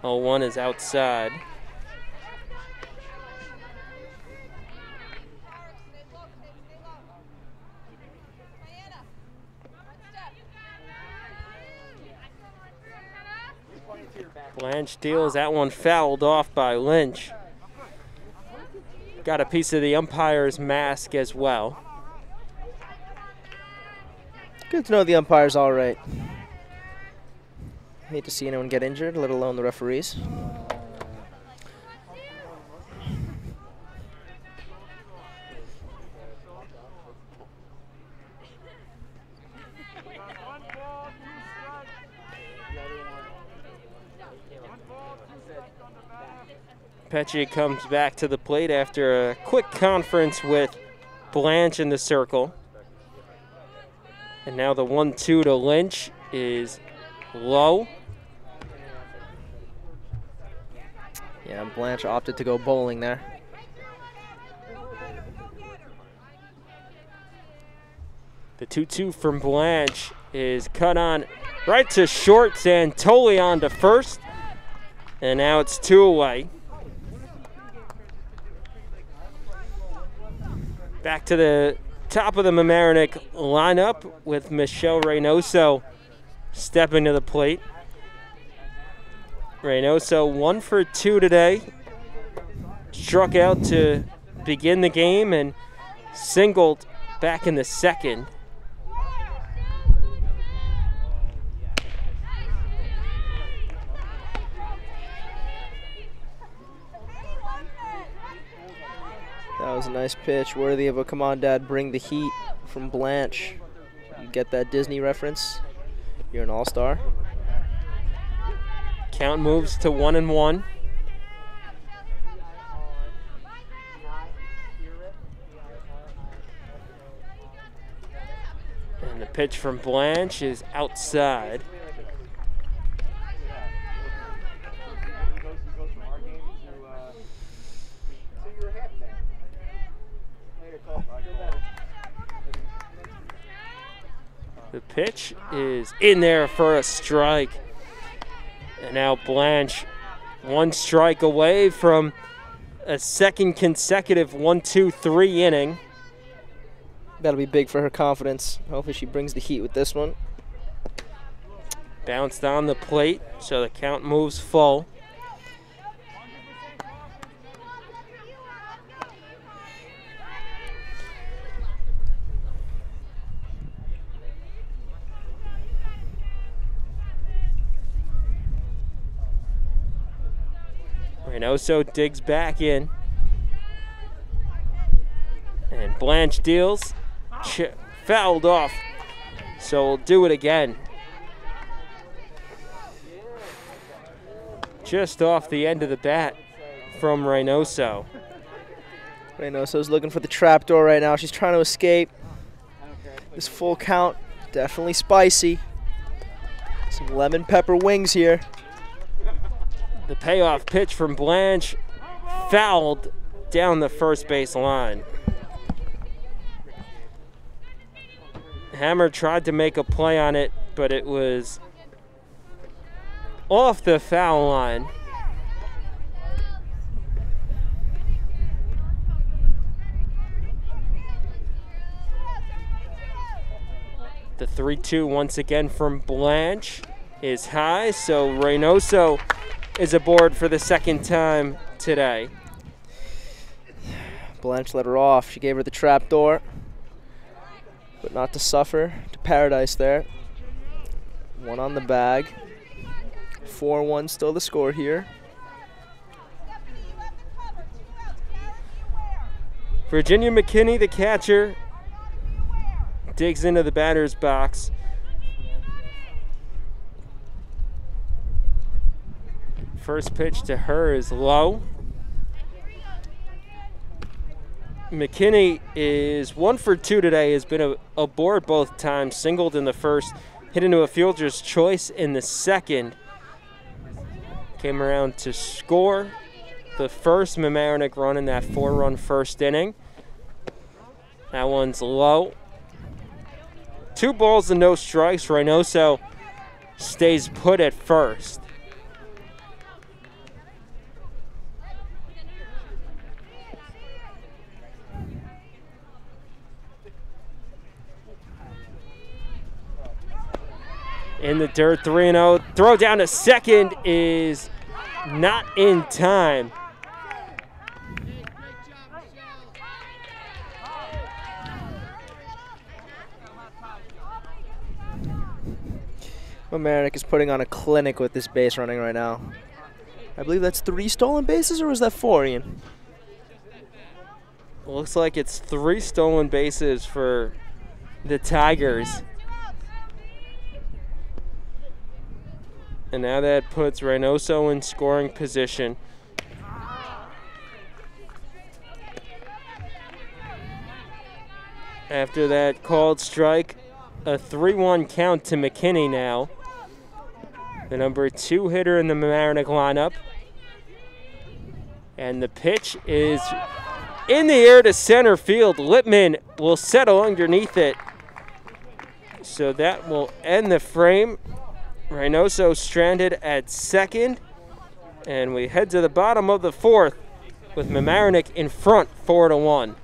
Oh, one is outside. Blanche deals that one fouled off by Lynch. Got a piece of the umpire's mask as well. Good to know the umpire's all right. Hate to see anyone get injured, let alone the referees. Pecci comes back to the plate after a quick conference with Blanche in the circle. And now the 1-2 to Lynch is low. Yeah, Blanche opted to go bowling there. The 2-2 from Blanche is cut on right to short, Santoli on to first. And now it's 2 away. Back to the top of the Mamaroneck lineup with Michelle Reynoso stepping to the plate. Reynoso 1 for 2 today. Struck out to begin the game and singled back in the second. That was a nice pitch, worthy of a "come on, Dad, bring the heat" from Blanche. You get that Disney reference? You're an all-star. Count moves to 1-1. And the pitch from Blanche is outside. The pitch is in there for a strike. And now Blanche 1 strike away from a second consecutive 1-2-3 inning. That'll be big for her confidence. Hopefully she brings the heat with this one. Bounced on the plate, so the count moves full. Reynoso digs back in. And Blanche deals. Fouled off. So we'll do it again. Just off the end of the bat from Reynoso. Reynoso's looking for the trapdoor right now. She's trying to escape. This full count, definitely spicy. Some lemon pepper wings here. The payoff pitch from Blanche fouled down the first base line. Hammer tried to make a play on it, but it was off the foul line. The 3-2 once again from Blanche is high, so Reynoso is aboard for the second time today. Blanche let her off. She gave her the trapdoor, but not to suffer. To paradise there. 1 on the bag. 4-1 still the score here. Virginia McKinney, the catcher, digs into the batter's box. First pitch to her is low. McKinney is 1 for 2 today, has been aboard both times, singled in the first, hit into a fielder's choice in the second. Came around to score the first Mamaroneck run in that 4-run first inning. That one's low. 2 balls and no strikes. Reynoso stays put at first. In the dirt, 3-0. Throw down to second is not in time. Mamaroneck is putting on a clinic with this base running right now. I believe that's 3 stolen bases, or was that 4, Ian? Looks like it's 3 stolen bases for the Tigers. And now that puts Reynoso in scoring position. After that called strike, a 3-1 count to McKinney now. The number 2 hitter in the Mamaroneck lineup. And the pitch is in the air to center field. Lippman will settle underneath it. So that will end the frame. Reynoso stranded at second. And we head to the bottom of the 4th with Mamaroneck in front 4-1.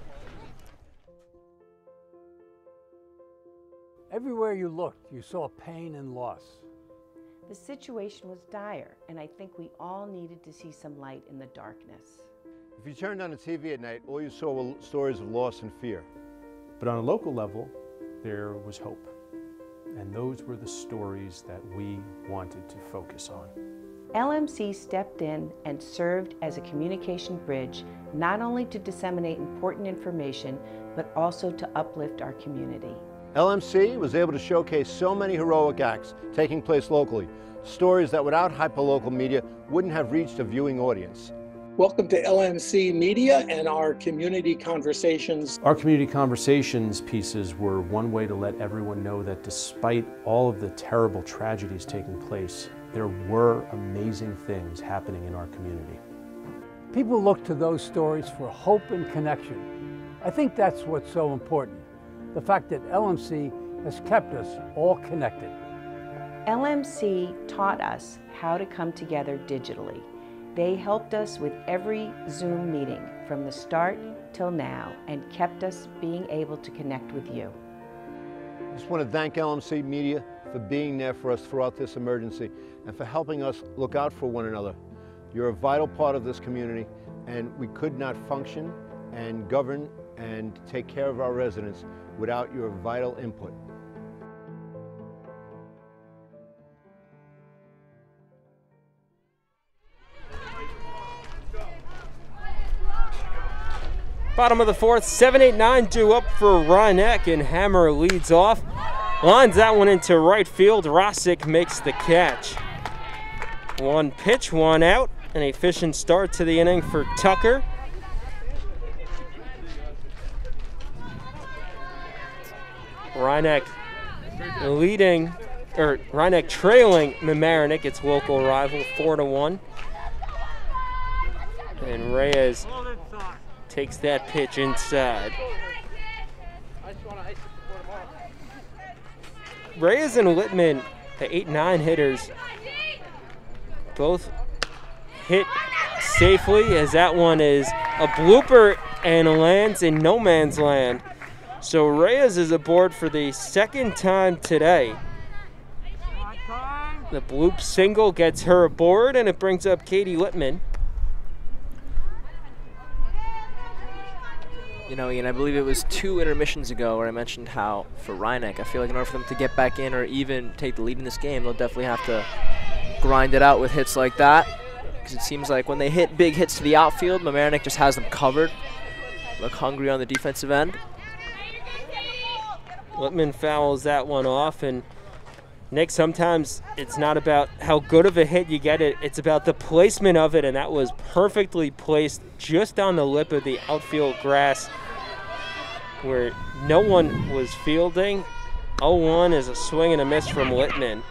Everywhere you looked, you saw pain and loss. The situation was dire, and I think we all needed to see some light in the darkness. If you turned on the TV at night, all you saw were stories of loss and fear. But on a local level, there was hope. And those were the stories that we wanted to focus on. LMC stepped in and served as a communication bridge, not only to disseminate important information, but also to uplift our community. LMC was able to showcase so many heroic acts taking place locally, stories that without hyperlocal media wouldn't have reached a viewing audience. Welcome to LMC Media and our Community Conversations. Our Community Conversations pieces were one way to let everyone know that despite all of the terrible tragedies taking place, there were amazing things happening in our community. People look to those stories for hope and connection. I think that's what's so important. The fact that LMC has kept us all connected. LMC taught us how to come together digitally. They helped us with every Zoom meeting from the start till now and kept us being able to connect with you. I just want to thank LMC Media for being there for us throughout this emergency and for helping us look out for one another. You're a vital part of this community, and we could not function and govern and take care of our residents without your vital input. Bottom of the 4th, 7-8-9 due up for Mamaroneck, and Hammer leads off. Lines that one into right field. Rosick makes the catch. 1 pitch, 1 out. An efficient start to the inning for Tucker. Mamaroneck trailing Mamaroneck, its local rival, 4-1. And Reyes takes that pitch inside. Reyes and Littman, the 8-9 hitters, both hit safely, as that one is a blooper and lands in no man's land. So Reyes is aboard for the 2nd time today. The bloop single gets her aboard, and it brings up Katie Littman. You know, Ian, I believe it was 2 intermissions ago where I mentioned how for Mamaroneck, I feel like in order for them to get back in or even take the lead in this game, they'll definitely have to grind it out with hits like that. Because it seems like when they hit big hits to the outfield, Mamaroneck just has them covered. Look hungry on the defensive end. Littman fouls that one off, and Nick, sometimes it's not about how good of a hit you get, it's about the placement of it, and that was perfectly placed just on the lip of the outfield grass where no one was fielding. 0-1 is a swing and a miss from Littman.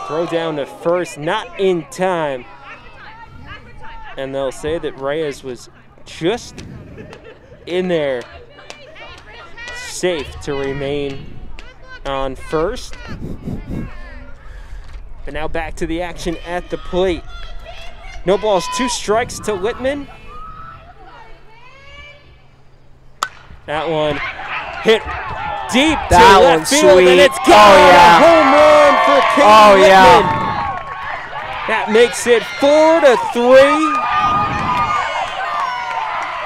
Throw down to first, not in time. and they'll say that Reyes was just in there safe to remain on first. But now back to the action at the plate. No balls, 2 strikes to Littman. That one hit deep to left field, sweet. and it's gone. Oh, yeah. A home run for Katie Oh, Littman. yeah. That makes it 4-3.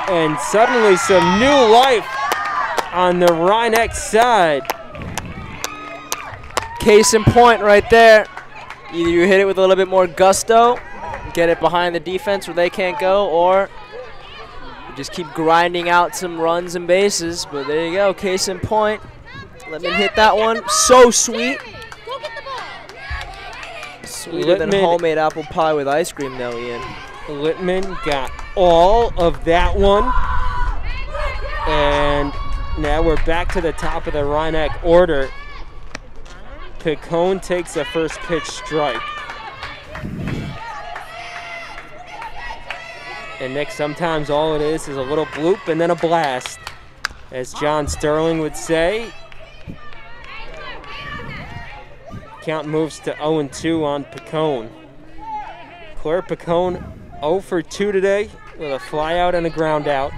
And suddenly some new life on the Mamaroneck side. Case in point right there. Either you hit it with a little bit more gusto, get it behind the defense where they can't go, or you just keep grinding out some runs and bases. But there you go, case in point. Let me hit that one. So sweet. Sweeter than homemade apple pie with ice cream though, Ian. Littman got all of that one. And now we're back to the top of the Mamaroneck order. Picone takes a first pitch strike. And Nick, sometimes all it is a little bloop and then a blast, as John Sterling would say. Count moves to 0-2 on Picone. Claire Picone 0 for 2 today with a fly out and a ground out.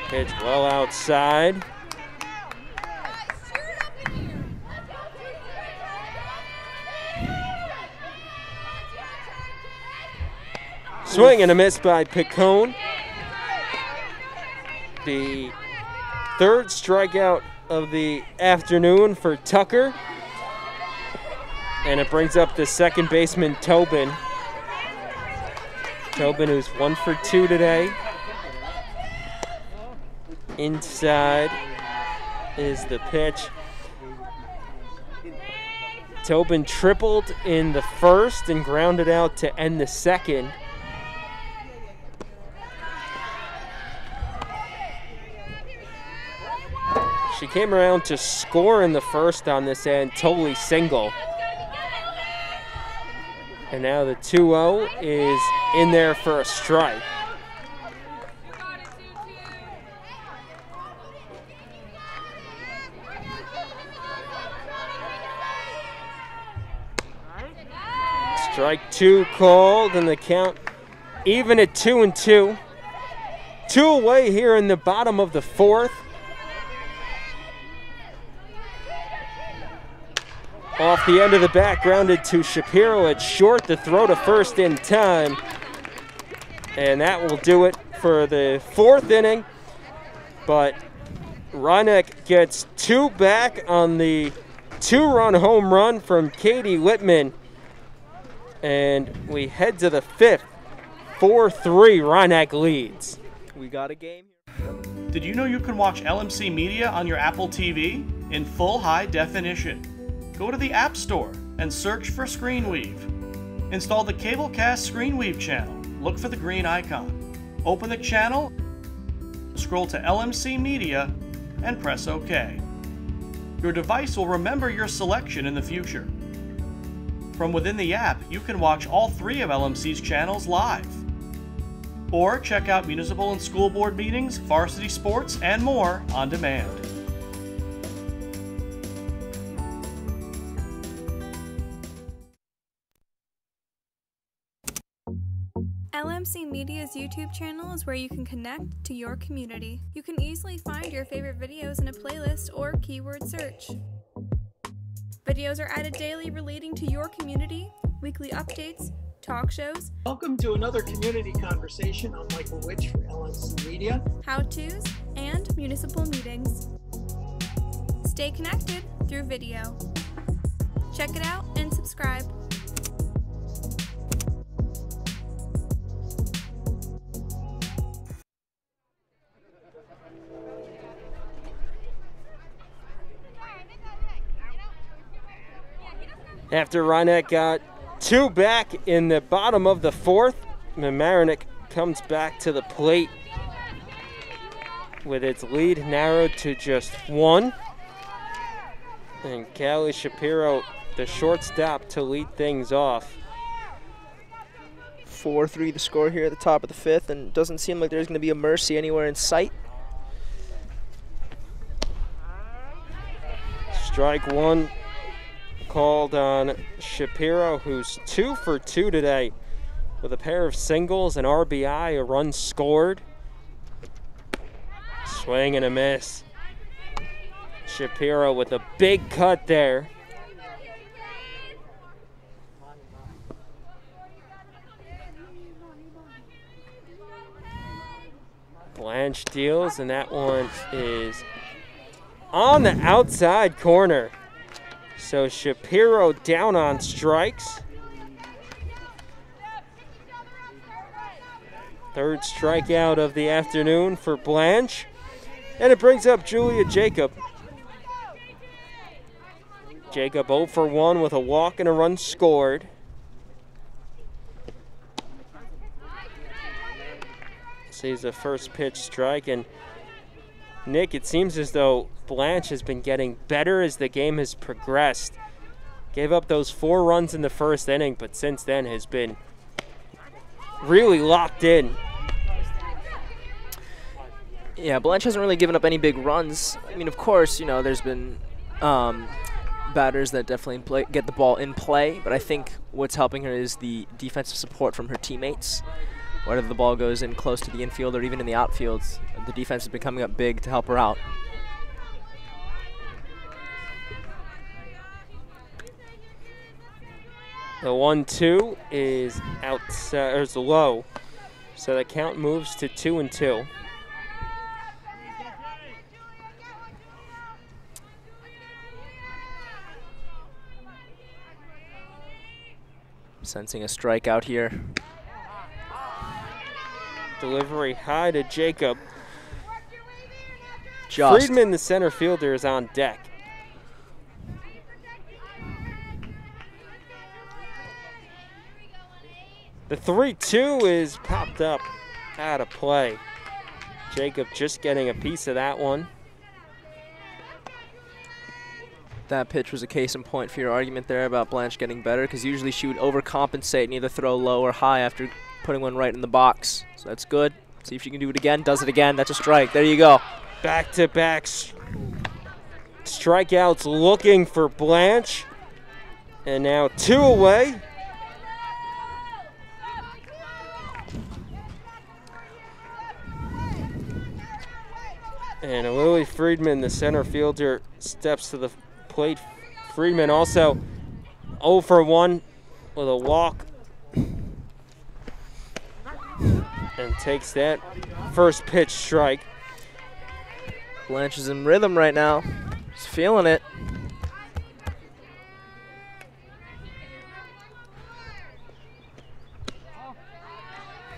Pitch well outside. Swing and a miss by Picone. The 3rd strikeout of the afternoon for Tucker. And it brings up the second baseman, Tobin. Tobin, who's 1 for 2 today. Inside is the pitch. Tobin tripled in the 1st and grounded out to end the 2nd. She came around to score in the 1st on this Antoli single. And now the 2-0 is in there for a strike. Strike 2 called, and the count even at 2-2. 2 away here in the bottom of the 4th. Off the end of the bat, grounded to Shapiro at short. The throw to first in time. And that will do it for the 4th inning. But Mamaroneck gets 2 back on the 2-run home run from Katie Littman. And we head to the 5th. 4-3, Mamaroneck leads. We got a game here. Did you know you can watch LMC Media on your Apple TV in full high definition? Go to the App Store and search for ScreenWeave. Install the Cablecast ScreenWeave channel. Look for the green icon. Open the channel, scroll to LMC Media, and press OK. Your device will remember your selection in the future. From within the app, you can watch all 3 of LMC's channels live. Or check out municipal and school board meetings, varsity sports, and more on demand. LMC Media's YouTube channel is where you can connect to your community. You can easily find your favorite videos in a playlist or keyword search. Videos are added daily relating to your community, weekly updates, talk shows. Welcome to another community conversation. I'm Michael Witch for LMC Media. How-tos, and municipal meetings. Stay connected through video. Check it out and subscribe. After Mamaroneck got 2 back in the bottom of the 4th, Mamaroneck comes back to the plate with its lead narrowed to just 1. And Callie Shapiro, the shortstop, to lead things off. 4-3 the score here at the top of the 5th, and it doesn't seem like there's going to be a mercy anywhere in sight. Strike one called on Shapiro, who's 2 for 2 today with a pair of singles, an RBI, a run scored. Swing and a miss. Shapiro with a big cut there. Blanche deals, and that one is on the outside corner. So Shapiro down on strikes. Third strikeout of the afternoon for Blanche. And it brings up Julia Jacob. Jacob 0 for 1 with a walk and a run scored. Sees a first pitch strike, and Nick, it seems as though Blanche has been getting better as the game has progressed. Gave up those 4 runs in the first inning, but since then has been really locked in. Yeah, Blanche hasn't really given up any big runs. I mean, of course, you know, there's been batters that definitely get the ball in play, but I think what's helping her is the defensive support from her teammates. Whether the ball goes in close to the infield or even in the outfield, the defense has been coming up big to help her out. The 1-2 is outside, or is low, so the count moves to 2-2. Sensing a strikeout here. Delivery high to Jacob. Just. Friedman, the center fielder, is on deck. The 3-2 is popped up out of play. Jacob just getting a piece of that one. That pitch was a case in point for your argument there about Blanche getting better, because usually she would overcompensate and either throw low or high after putting one right in the box. So that's good. See if she can do it again. Does it again. That's a strike. There you go. Back-to-back strikeouts looking for Blanche. And now 2 away. And Lily Friedman, the center fielder, steps to the plate. Friedman also 0 for 1 with a walk. And takes that first pitch strike. Blanche is in rhythm right now. She's feeling it.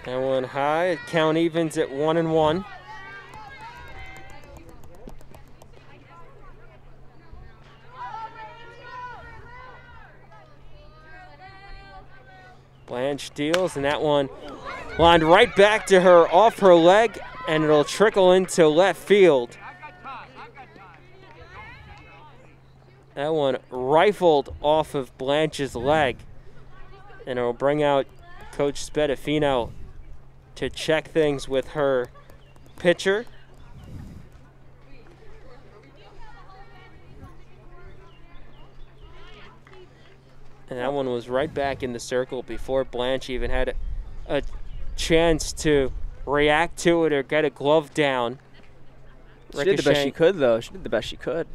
That one high. Count evens at 1-1. Blanche deals, and that one lined right back to her off her leg, and it'll trickle into left field. That one rifled off of Blanche's leg, and it'll bring out Coach Spadafino to check things with her pitcher. And that one was right back in the circle before Blanche even had a chance to react to it or get a glove down. She did the best she could, though. She did the best she could.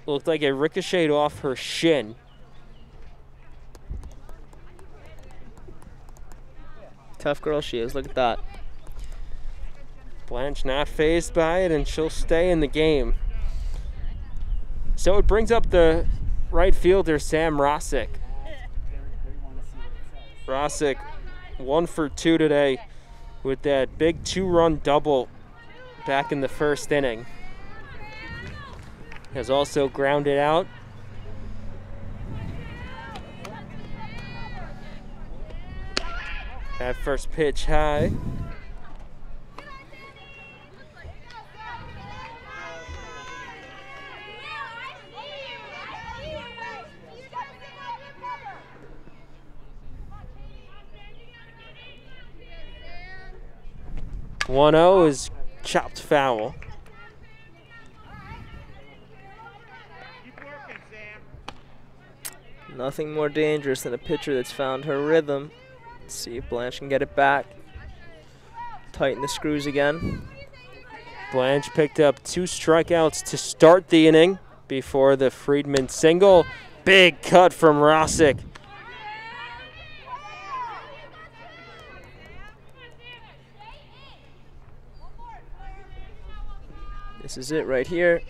Looked like it ricocheted off her shin. Tough girl she is. Look at that. Blanche not fazed by it, and she'll stay in the game. So it brings up the right fielder, Sam Rossick. Rossick 1 for 2 today with that big 2-run double back in the first inning. Has also grounded out. That first pitch high. 1-0 is chopped foul. Nothing more dangerous than a pitcher that's found her rhythm. Let's see if Blanche can get it back. Tighten the screws again. Blanche picked up 2 strikeouts to start the inning before the Friedman single. Big cut from Rosick. This is it right here.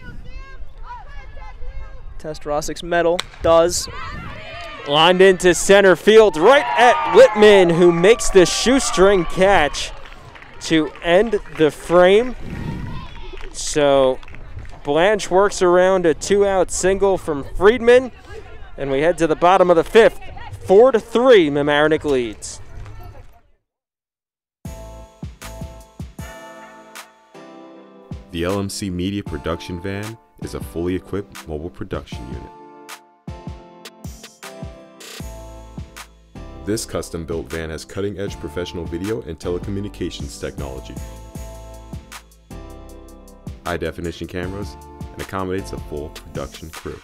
Test Rosick's medal. Does. Lined into center field right at Littman, who makes the shoestring catch to end the frame. So Blanche works around a 2-out single from Friedman, and we head to the bottom of the 5th. 4-3, Mamaroneck leads. The LMC Media Production Van is a fully equipped mobile production unit. This custom-built van has cutting-edge professional video and telecommunications technology, high-definition cameras, and accommodates a full production crew.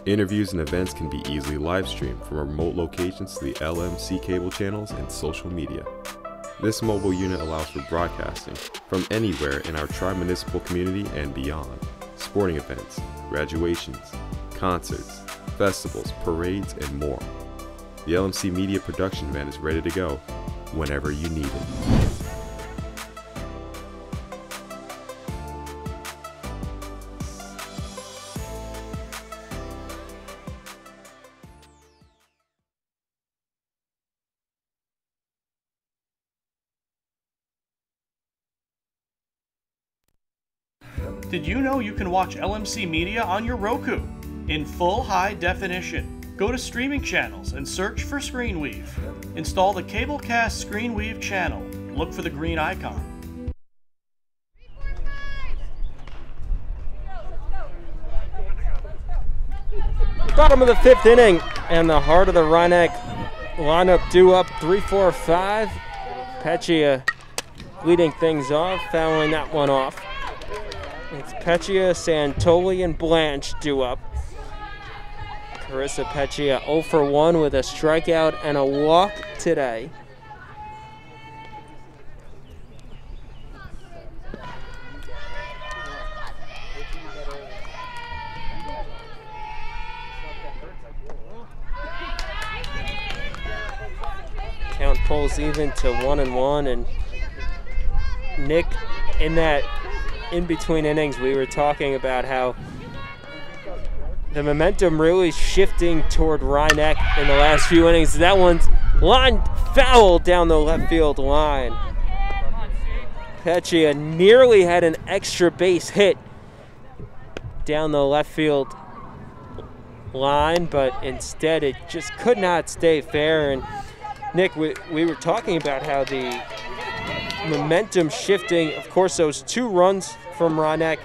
Interviews and events can be easily live-streamed from remote locations to the LMC cable channels and social media. This mobile unit allows for broadcasting from anywhere in our tri-municipal community and beyond. Sporting events, graduations, concerts, festivals, parades, and more. The LMC Media Production Van is ready to go whenever you need it. Did you know you can watch LMC Media on your Roku in full high definition? Go to streaming channels and search for ScreenWeave. Install the Cablecast ScreenWeave channel. Look for the green icon. Bottom of the 5th inning, and the heart of the Mamaroneck lineup due up 3-4-5. Peccia leading things off, fouling that one off. It's Peccia, Santoli, and Blanche due up. Carissa Peccia 0 for 1 with a strikeout and a walk today. Count pulls even to 1-1, and Nick, in between innings, we were talking about how the momentum really shifting toward Mamaroneck in the last few innings. That one's lined foul down the left field line. Peccia nearly had an extra base hit down the left field line, but instead it just could not stay fair. And Nick, we were talking about how the momentum shifting, of course, those 2 runs from Mamaroneck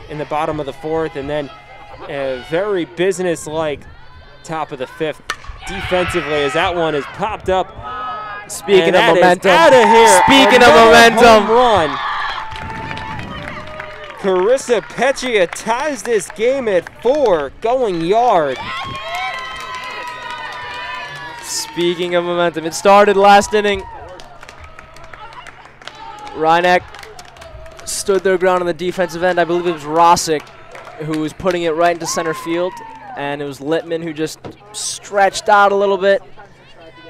in the bottom of the 4th, and then a very business-like top of the 5th defensively, as that one is popped up. Speaking of momentum, out of here. Speaking of momentum, home run. Carissa Peccia ties this game at 4, going yard. Speaking of momentum, it started last inning. Mamaroneck stood their ground on the defensive end. I believe it was Rosick who was putting it right into center field, and it was Littman who just stretched out a little bit,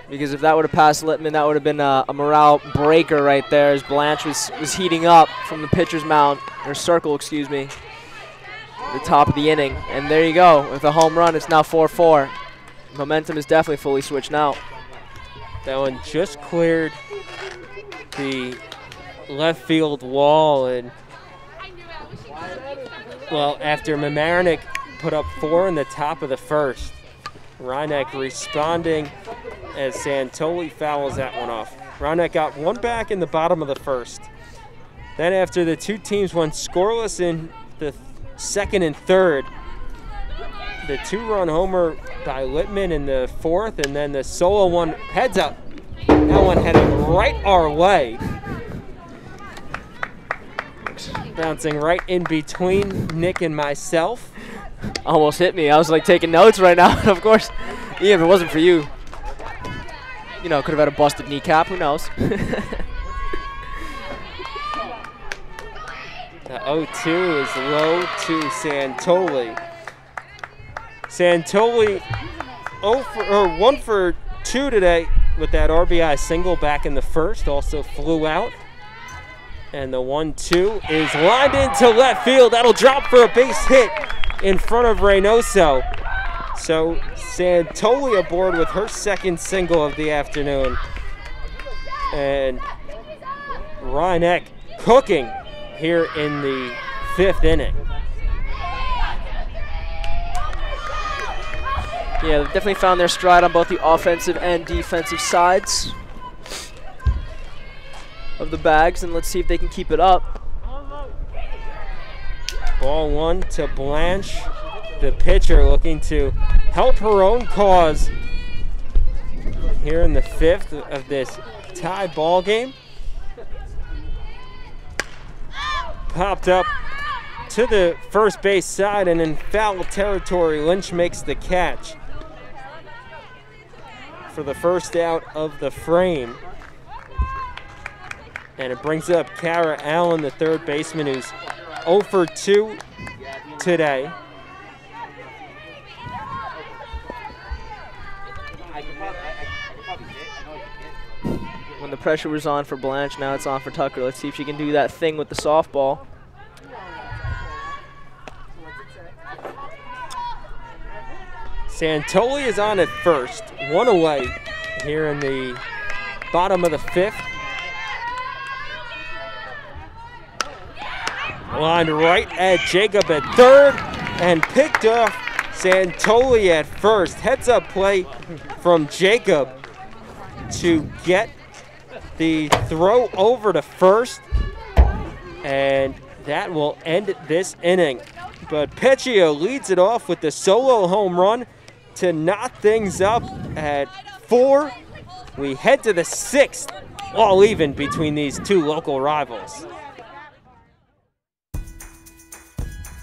because if that would have passed Littman, that would have been a morale breaker right there, as Blanche was heating up from the pitcher's mound, or circle, excuse me, the top of the inning. And there you go, with a home run, it's now 4-4. Momentum is definitely fully switched now. That one just cleared the left field wall, and well, after Mamaroneck put up 4 in the top of the 1st, Mamaroneck responding as Santoli fouls that one off. Mamaroneck got 1 back in the bottom of the 1st. Then after the 2 teams went scoreless in the 2nd and 3rd, the 2-run homer by Littman in the 4th, and then the solo one heads up That one heading right our way. Bouncing right in between Nick and myself. Almost hit me. I was like taking notes right now. Of course, yeah, if it wasn't for you, you know, could have had a busted kneecap. Who knows? The 0-2 is low to Santoli. Santoli 1 for 2 today with that RBI single back in the first. Also flew out. And the 1-2 is lined into left field. That'll drop for a base hit in front of Reynoso. So Santoli aboard with her second single of the afternoon. And Mamaroneck cooking here in the 5th inning. Yeah, they've definitely found their stride on both the offensive and defensive sides of the bags, and let's see if they can keep it up. Ball 1 to Blanche, the pitcher looking to help her own cause here in the 5th of this tie ball game. Popped up to the first base side, and in foul territory, Lynch makes the catch for the first out of the frame. And it brings up Kara Allen, the third baseman, who's 0 for 2 today. When the pressure was on for Blanche, now it's on for Tucker. Let's see if she can do that thing with the softball. Santoli is on at first, 1 away here in the bottom of the 5th. Lined right at Jacob at third and picked off Santoli at first. Heads up play from Jacob to get the throw over to first, and that will end this inning. But Peccio leads it off with the solo home run to knot things up at 4. We head to the 6th, all even between these two local rivals.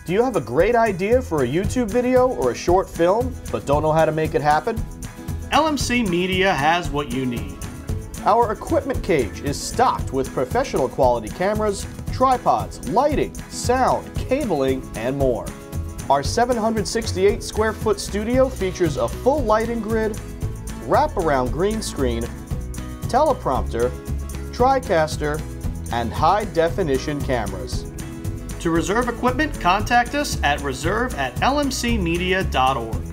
Do you have a great idea for a YouTube video or a short film, but don't know how to make it happen? LMC Media has what you need. Our equipment cage is stocked with professional quality cameras, tripods, lighting, sound, cabling, and more. Our 768 square foot studio features a full lighting grid, wraparound green screen, teleprompter, TriCaster, and high definition cameras. To reserve equipment, contact us at reserve@lmcmedia.org.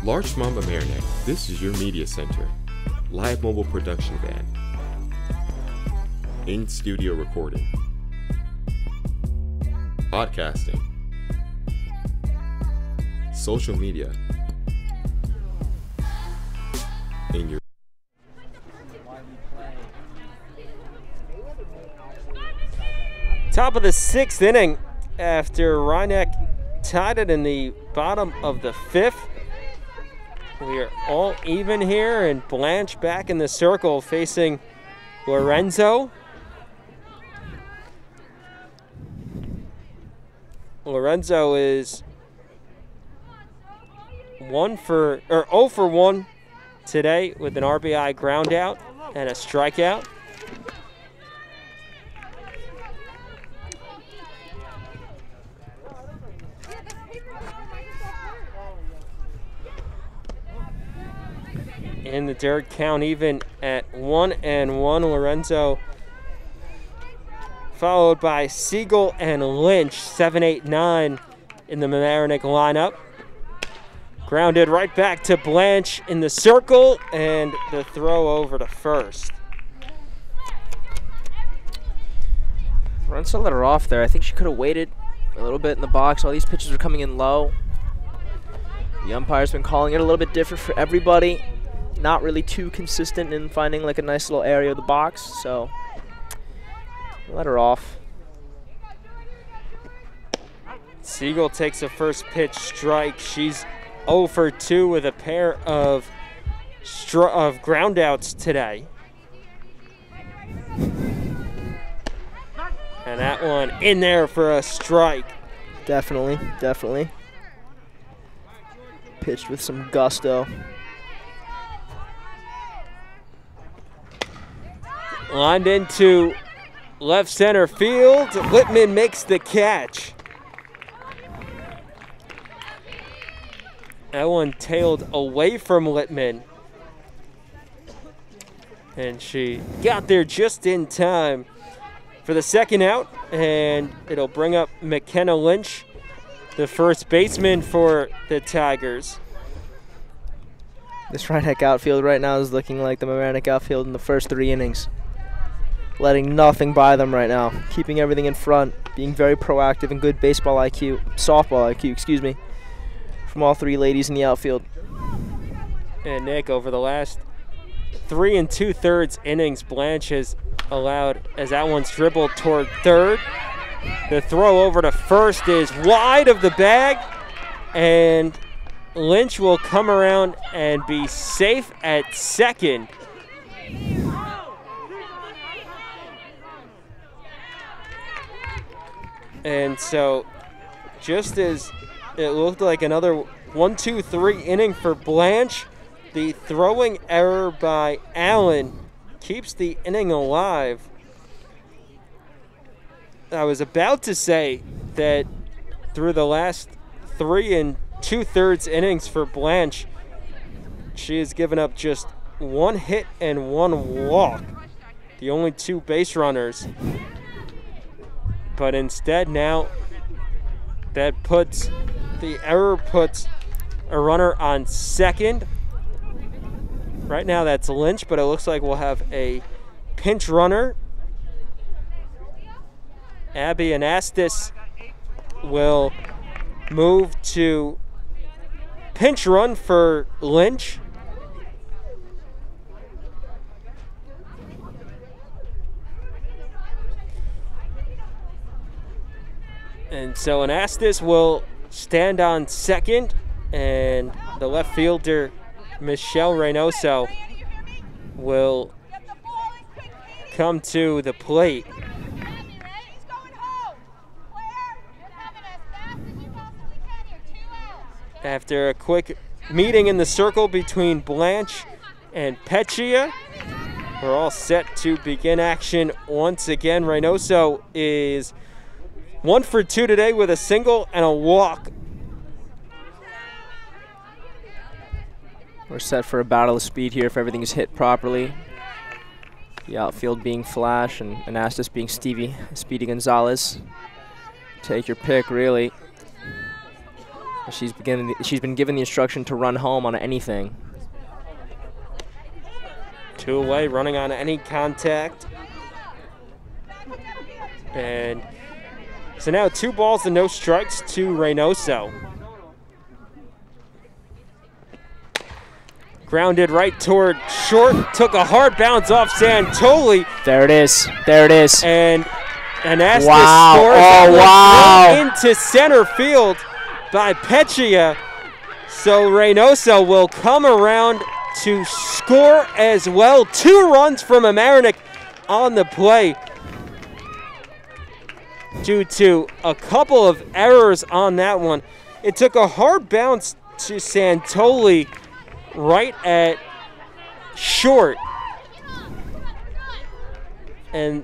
Large Mamaroneck, this is your media center. Live mobile production van. In-studio recording. Podcasting. Social media. In your Top of the 6th inning after Mamaroneck tied it in the bottom of the 5th. We are all even here, and Blanche back in the circle facing Lorenzo. Lorenzo is 0 for 1 today with an RBI ground out and a strikeout. In the dirt, count even at 1-1. Lorenzo followed by Siegel and Lynch, 7, 8, 9 in the Mamaroneck lineup. Grounded right back to Blanche in the circle, and the throw over to first. Lorenzo let her off there. I think she could have waited a little bit in the box. All these pitches are coming in low. The umpire's been calling it a little bit different for everybody. Not really too consistent in finding like a nice little area of the box, so let her off. Siegel takes a first pitch strike. She's 0 for 2 with a pair of groundouts today. And that one in there for a strike. Definitely, definitely. Pitched with some gusto. Lined into left center field. Littman makes the catch. That one tailed away from Littman. And she got there just in time for the second out. And it'll bring up McKenna Lynch, the first baseman for the Tigers. This Rhinebeck outfield right now is looking like the Mamaroneck outfield in the first 3 innings. Letting nothing by them right now. Keeping everything in front. Being very proactive and good baseball IQ. Softball IQ, excuse me. From all 3 ladies in the outfield. And Nick, over the last 3 2/3 innings, Blanche has allowed, as that one's dribbled toward third. The throw over to first is wide of the bag. And Lynch will come around and be safe at second. And so just as it looked like another 1-2-3 inning for Blanche, the throwing error by Allen keeps the inning alive. I was about to say that through the last 3 2/3 innings for Blanche, she has given up just 1 hit and 1 walk, the only 2 base runners. But instead now, the error puts a runner on second. Right now that's Lynch, but it looks like we'll have a pinch runner. Abby Anastas will move to pinch run for Lynch. And so Anastas will stand on second, and the left fielder, Michelle Reynoso, will come to the plate. After a quick meeting in the circle between Blanche and Peccia, we're all set to begin action once again. Reynoso is 1 for 2 today with a single and a walk. We're set for a battle of speed here if everything is hit properly. The outfield being Flash and Anastas being Speedy Gonzalez. Take your pick, really. She's been given the instruction to run home on anything. 2 away, running on any contact. And so now 2 balls and no strikes to Reynoso. Grounded right toward short, took a hard bounce off Santoli. There it is, there it is. And Anastas scores. Oh, wow. Into center field by Peccia. So Reynoso will come around to score as well. 2 runs from Mamaroneck on the play due to a couple of errors on that one. It took a hard bounce to Santoli right at short. And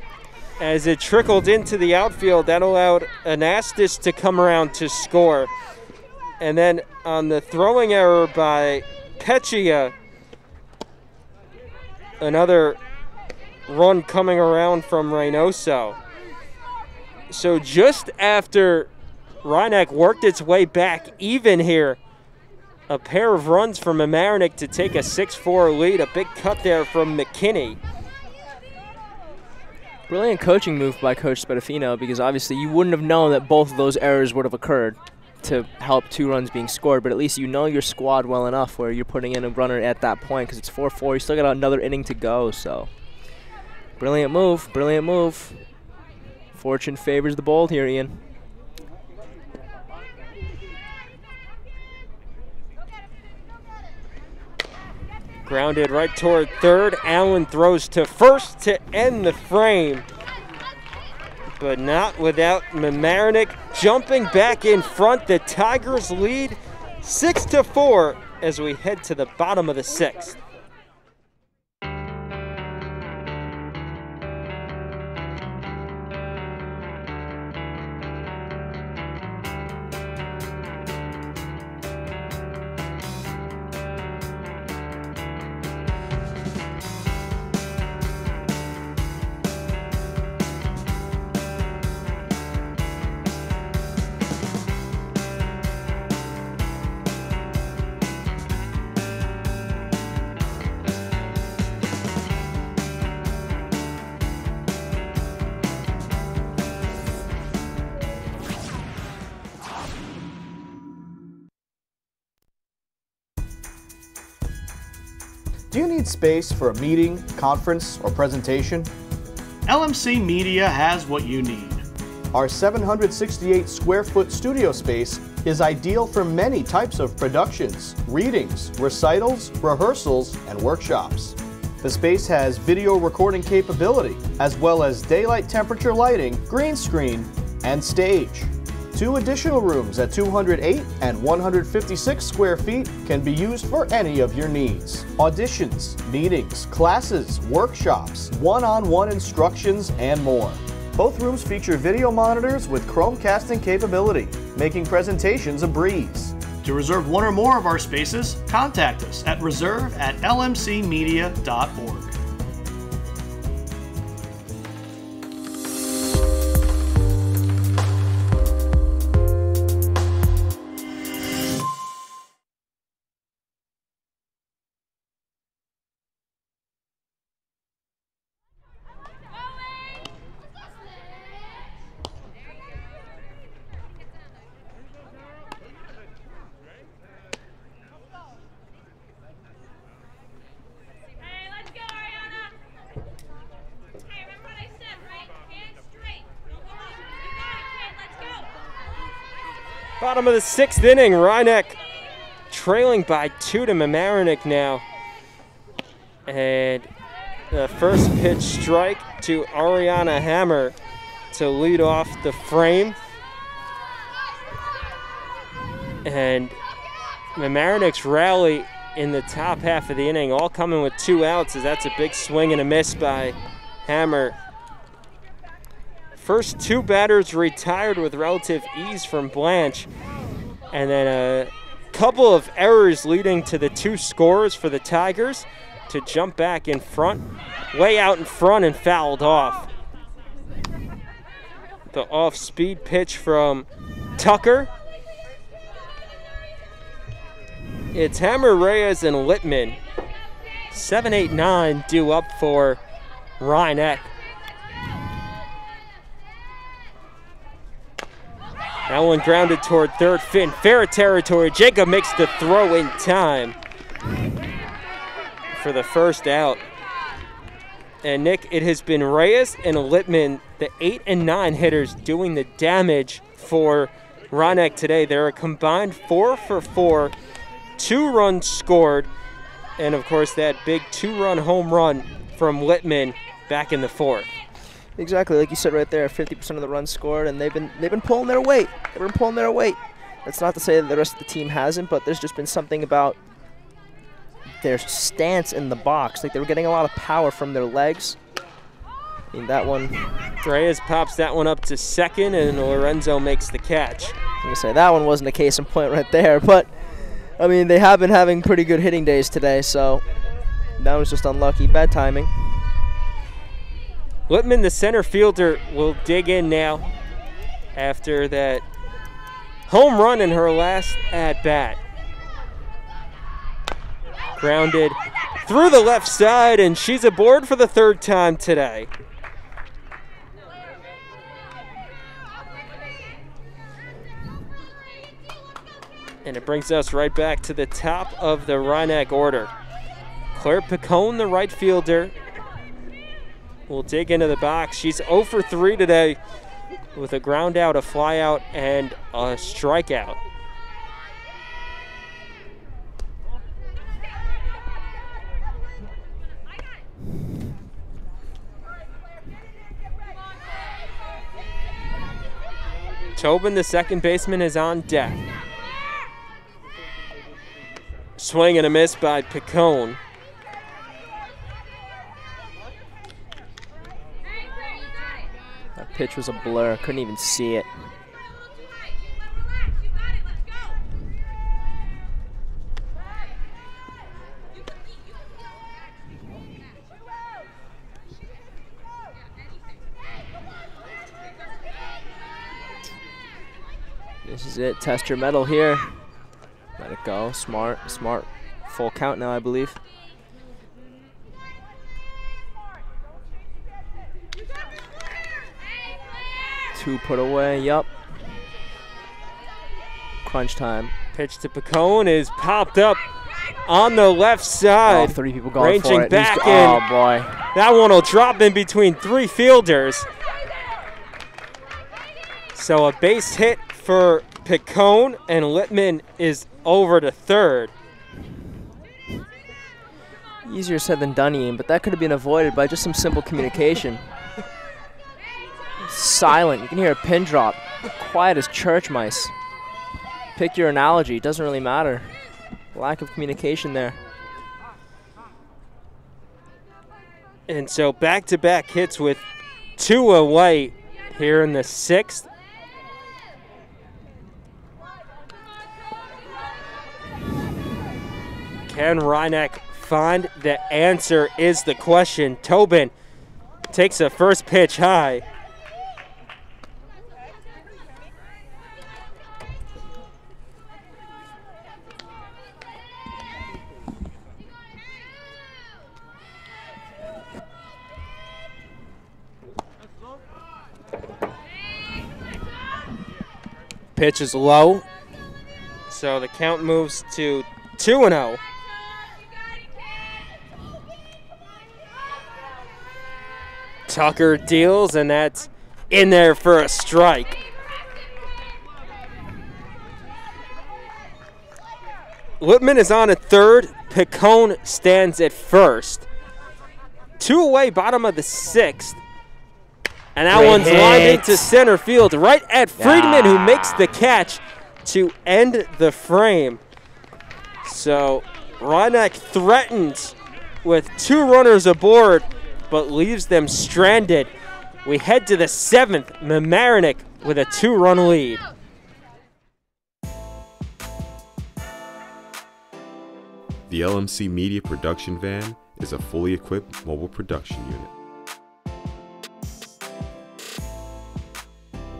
as it trickled into the outfield, that allowed Anastas to come around to score. And then on the throwing error by Peccia, another run coming around from Reynoso. So just after Rhinebeck worked its way back even here, a pair of runs from Mamaroneck to take a 6-4 lead. A big cut there from McKinney. Brilliant coaching move by Coach Spadafino, because obviously you wouldn't have known that both of those errors would have occurred. to help 2 runs being scored, but at least you know your squad well enough where you're putting in a runner at that point because it's 4-4. You still got another inning to go, so brilliant move, brilliant move. Fortune favors the bold here, Ian. Grounded right toward third. Allen throws to first to end the frame, but not without Mamaroneck jumping back in front. The Tigers lead 6-4 as we head to the bottom of the 6th. Do you need space for a meeting, conference, or presentation? LMC Media has what you need. Our 768 square foot studio space is ideal for many types of productions, readings, recitals, rehearsals, and workshops. The space has video recording capability, as well as daylight temperature lighting, green screen, and stage. 2 additional rooms at 208 and 156 square feet can be used for any of your needs. Auditions, meetings, classes, workshops, one-on-one instructions, and more. Both rooms feature video monitors with Chromecasting capability, making presentations a breeze. To reserve one or more of our spaces, contact us at reserve@lmcmedia.org. Bottom of the 6th inning, Mamaroneck trailing by 2 to Mamaroneck now. And the first pitch strike to Ariana Hammer to lead off the frame. And Mamaroneck's rally in the top half of the inning, all coming with 2 outs, as that's a big swing and a miss by Hammer. First 2 batters retired with relative ease from Blanche, and then a couple of errors leading to the 2 scores for the Tigers to jump back in front, way out in front, and fouled off. The off-speed pitch from Tucker. It's Hammer, Reyes, and Littman. 7, 8, 9 due up for Mamaroneck. That one grounded toward third. Finn, fair territory. Jacob makes the throw in time for the first out. And Nick, it has been Reyes and Littman, the 8 and 9 hitters, doing the damage for Mamaroneck today. They're a combined 4 for 4, 2 runs scored, and of course that big 2-run home run from Littman back in the 4th. Exactly, like you said right there, 50% of the runs scored, and they've been pulling their weight. They've been pulling their weight. That's not to say that the rest of the team hasn't, but there's just been something about their stance in the box. Like they were getting a lot of power from their legs. I mean, that one. Reyes pops that one up to second, and Lorenzo makes the catch. I'm gonna say that one wasn't a case in point right there, but I mean they have been having pretty good hitting days today, so that was just unlucky, bad timing. Littman, the center fielder, will dig in now after that home run in her last at-bat. Grounded through the left side, and she's aboard for the 3rd time today. And it brings us right back to the top of the Mamaroneck order. Claire Picone, the right fielder, will dig into the box. She's 0 for 3 today with a ground out, a fly out, and a strikeout. Tobin, the second baseman, is on deck. Swing and a miss by Picone. That pitch was a blur. Couldn't even see it. This is it. Test your metal here. Let it go. Smart. Full count now, I believe. Two put away. Yup. Crunch time. Pitch to Picone is popped up on the left side. Oh, 3 people going for it. Ranging back in. Oh boy. That one will drop in between 3 fielders. So a base hit for Picone, and Littman is over to third. Easier said than done, Ian, but that could have been avoided by just some simple communication. Silent. You can hear a pin drop. Quiet as church mice. Pick your analogy. It doesn't really matter. Lack of communication there. And so back-to-back hits with 2 away here in the 6th. Can Mamaroneck find the answer is the question. Tobin takes a first pitch high. Pitch is low, so the count moves to 2-0. Tucker deals, and that's in there for a strike. Littman is on at third. Picone stands at first. 2 away, bottom of the 6th. And that one's lined into center field right at Friedman, who makes the catch to end the frame. So Mamaroneck threatens with 2 runners aboard, but leaves them stranded. We head to the 7th, Mamaroneck with a 2-run lead. The LMC Media Production Van is a fully equipped mobile production unit.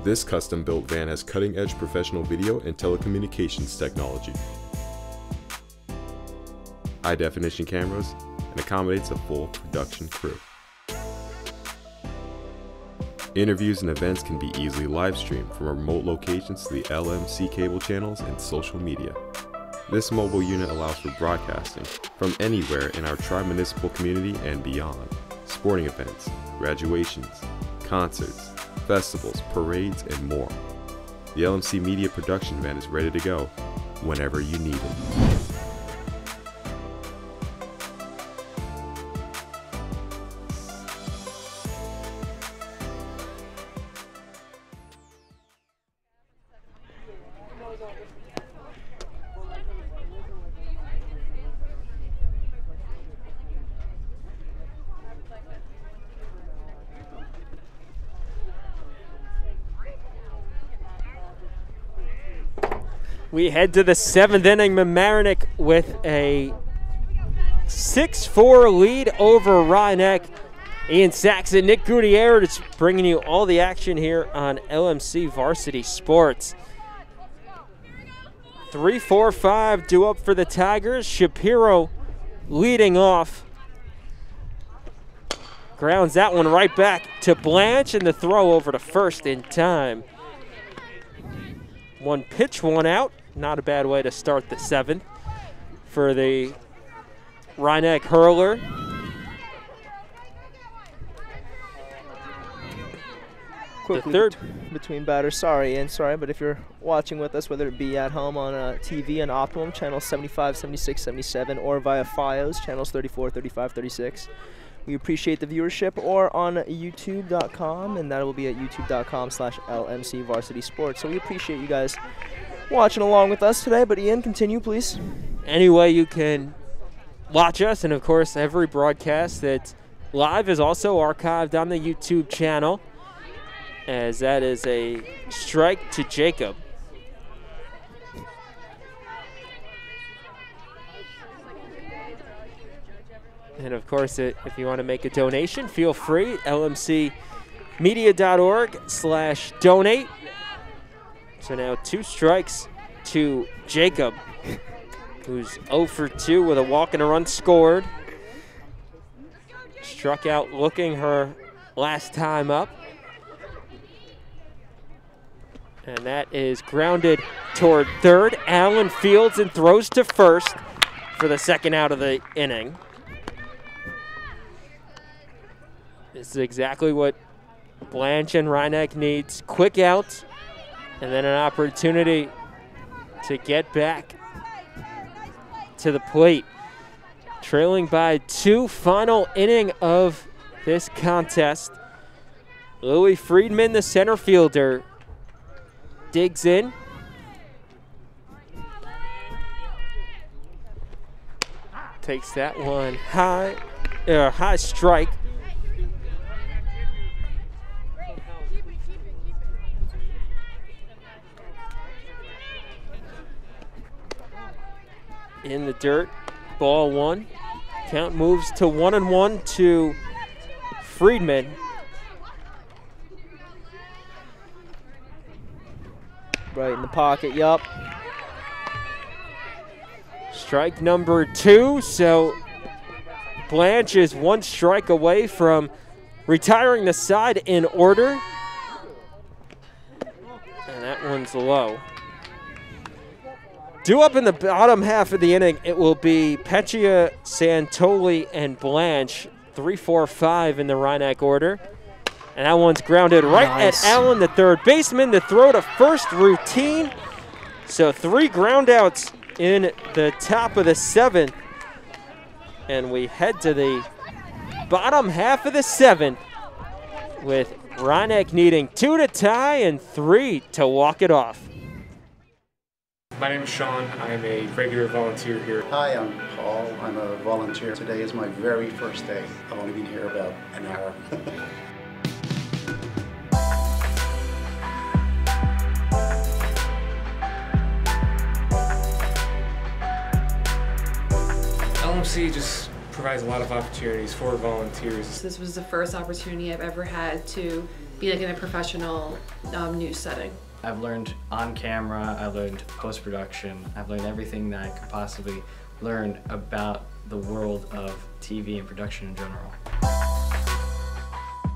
This custom-built van has cutting-edge professional video and telecommunications technology, high-definition cameras, and accommodates a full production crew. Interviews and events can be easily live-streamed from remote locations to the LMC cable channels and social media. This mobile unit allows for broadcasting from anywhere in our tri-municipal community and beyond. Sporting events, graduations, concerts, festivals, parades, and more. The LMC Media Production Van is ready to go whenever you need it. We head to the 7th inning. Mamaroneck with a 6-4 lead over Mamaroneck. Ian Saxon, Nick Gutierrez bringing you all the action here on LMC Varsity Sports. 3-4-5 due up for the Tigers. Shapiro leading off. Grounds that one right back to Blanche, and the throw over to first in time. 1 pitch, 1 out. not a bad way to start the 7th for the Mamaroneck hurler. Quickly the third between batters. Sorry, but if you're watching with us, whether it be at home on TV on Optimum, channels 75, 76, 77, or via FiOS, channels 34, 35, 36, we appreciate the viewership, or on youtube.com, and that will be at youtube.com/LMC Varsity Sports. So we appreciate you guys watching along with us today. But Ian, continue, please. Anyway, you can watch us, and of course, every broadcast that's live is also archived on the YouTube channel, as that is a strike to Jacob. And of course, if you want to make a donation, feel free, lmcmedia.org/donate. So now 2 strikes to Jacob, who's 0 for 2 with a walk and a run scored. Struck out looking her last time up. And that is grounded toward third. Allen fields and throws to first for the 2nd out of the inning. This is exactly what Blanche and Mamaroneck needs. Quick outs, and then an opportunity to get back to the plate. Trailing by 2, final inning of this contest. Louis Friedman, the center fielder, digs in. Takes that one high strike. In the dirt, ball 1. Count moves to 1-1 to Friedman. Right in the pocket, yup. Strike number 2, so Blanche is 1 strike away from retiring the side in order. And that one's low. Due up in the bottom half of the inning, it will be Peccia, Santoli, and Blanche, 3, 4, 5 in the Mamaroneck order. And that one's grounded right at Allen, the third baseman. The throw to first routine. So 3 groundouts in the top of the 7th. And we head to the bottom half of the 7th with Mamaroneck needing 2 to tie and 3 to walk it off. My name is Sean. I'm a regular volunteer here. Hi, I'm Paul. I'm a volunteer. Today is my very first day. I've only been here about an hour. LMC just provides a lot of opportunities for volunteers. This was the first opportunity I've ever had to be like in a professional news setting. I've learned on camera, I learned post-production, I've learned everything that I could possibly learn about the world of TV and production in general.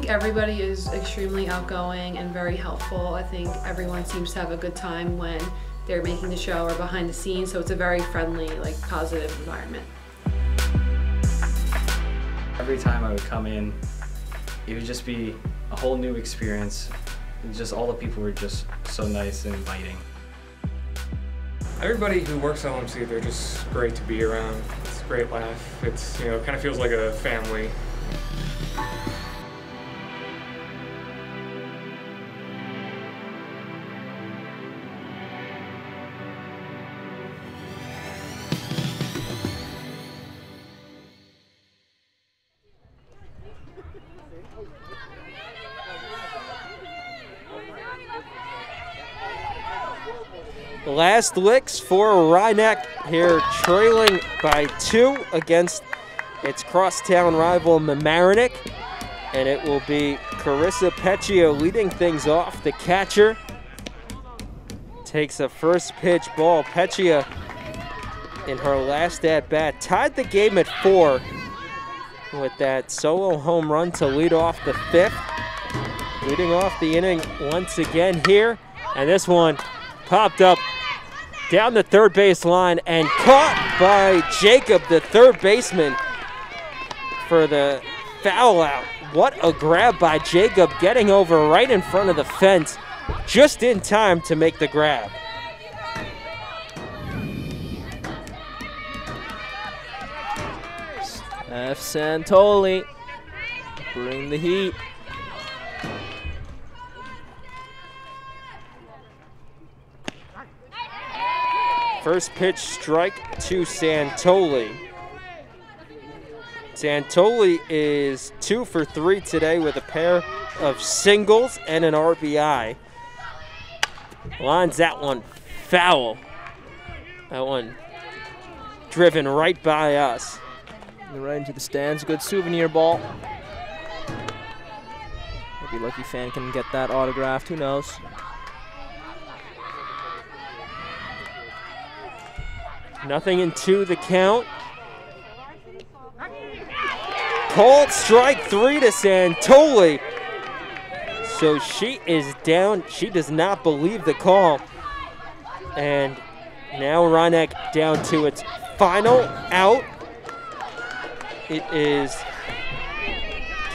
Everybody is extremely outgoing and very helpful. I think everyone seems to have a good time when they're making the show or behind the scenes, so it's a very friendly, like, positive environment. Every time I would come in, it would just be a whole new experience. And just all the people were just so nice and inviting. Everybody who works at LMC, they're just great to be around. It's a great laugh. It's, it kind of feels like a family. Last licks for Mamaroneck here, trailing by 2 against its crosstown rival Mamaroneck. And it will be Carissa Peccia leading things off. The catcher takes a first pitch ball. Peccia, in her last at-bat, tied the game at 4 with that solo home run to lead off the 5th. Leading off the inning once again here. And this one popped up down the third base line and caught by Jacob, the third baseman, for the foul out. What a grab by Jacob, getting over right in front of the fence, just in time to make the grab. F. Santoli, bring the heat. First pitch strike to Santoli. Santoli is 2 for 3 today with a pair of singles and an RBI. Lines that one foul. That one driven right by us. Right into the stands. Good souvenir ball. Maybe Lucky Fan can get that autographed. Who knows? Nothing in 2 the count. Called strike 3 to Santoli. So she is down. She does not believe the call. And now Mamaroneck down to its final out. It is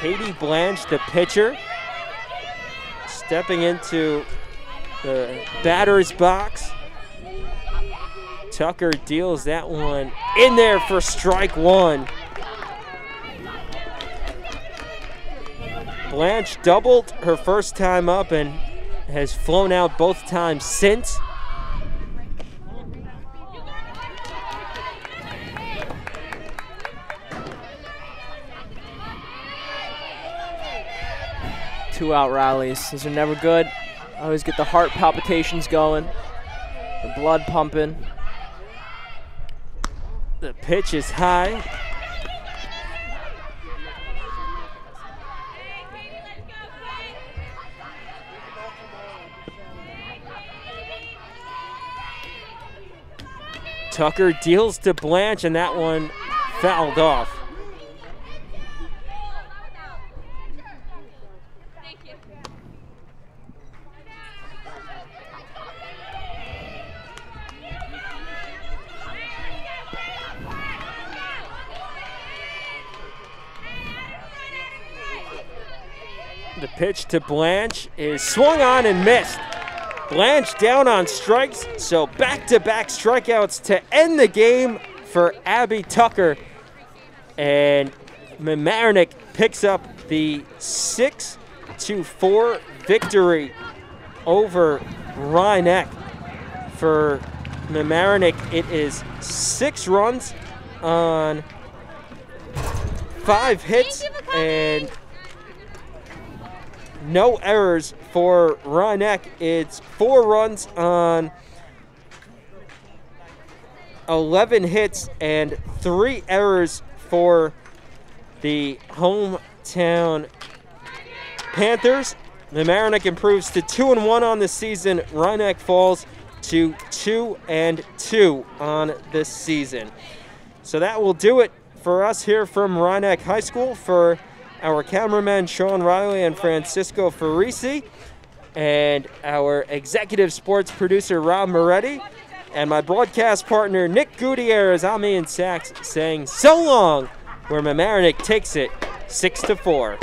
Katie Blanche, the pitcher, stepping into the batter's box. Tucker deals that one in there for strike 1. Blanche doubled her first time up and has flown out both times since. Two-out rallies. These are never good. I always get the heart palpitations going, the blood pumping. The pitch is high. Tucker deals to Blanche, and that one fouled off. The pitch to Blanche is swung on and missed. Blanche down on strikes, so back-to-back strikeouts to end the game for Abby Tucker. And Mamaroneck picks up the 6-4 victory over Mamaroneck. For Mamaroneck, it is 6 runs on 5 hits and no errors. For Mamaroneck, it's 4 runs on 11 hits and 3 errors for the hometown Panthers. Mamaroneck improves to 2-1 on the season. Mamaroneck falls to 2-2 on this season. So that will do it for us here from Mamaroneck High School. For our cameramen Sean Riley and Francisco Farisi, and our executive sports producer Rob Moretti, and my broadcast partner Nick Gutierrez, I'm Ian Sachs saying so long, where Mamaroneck takes it 6-4.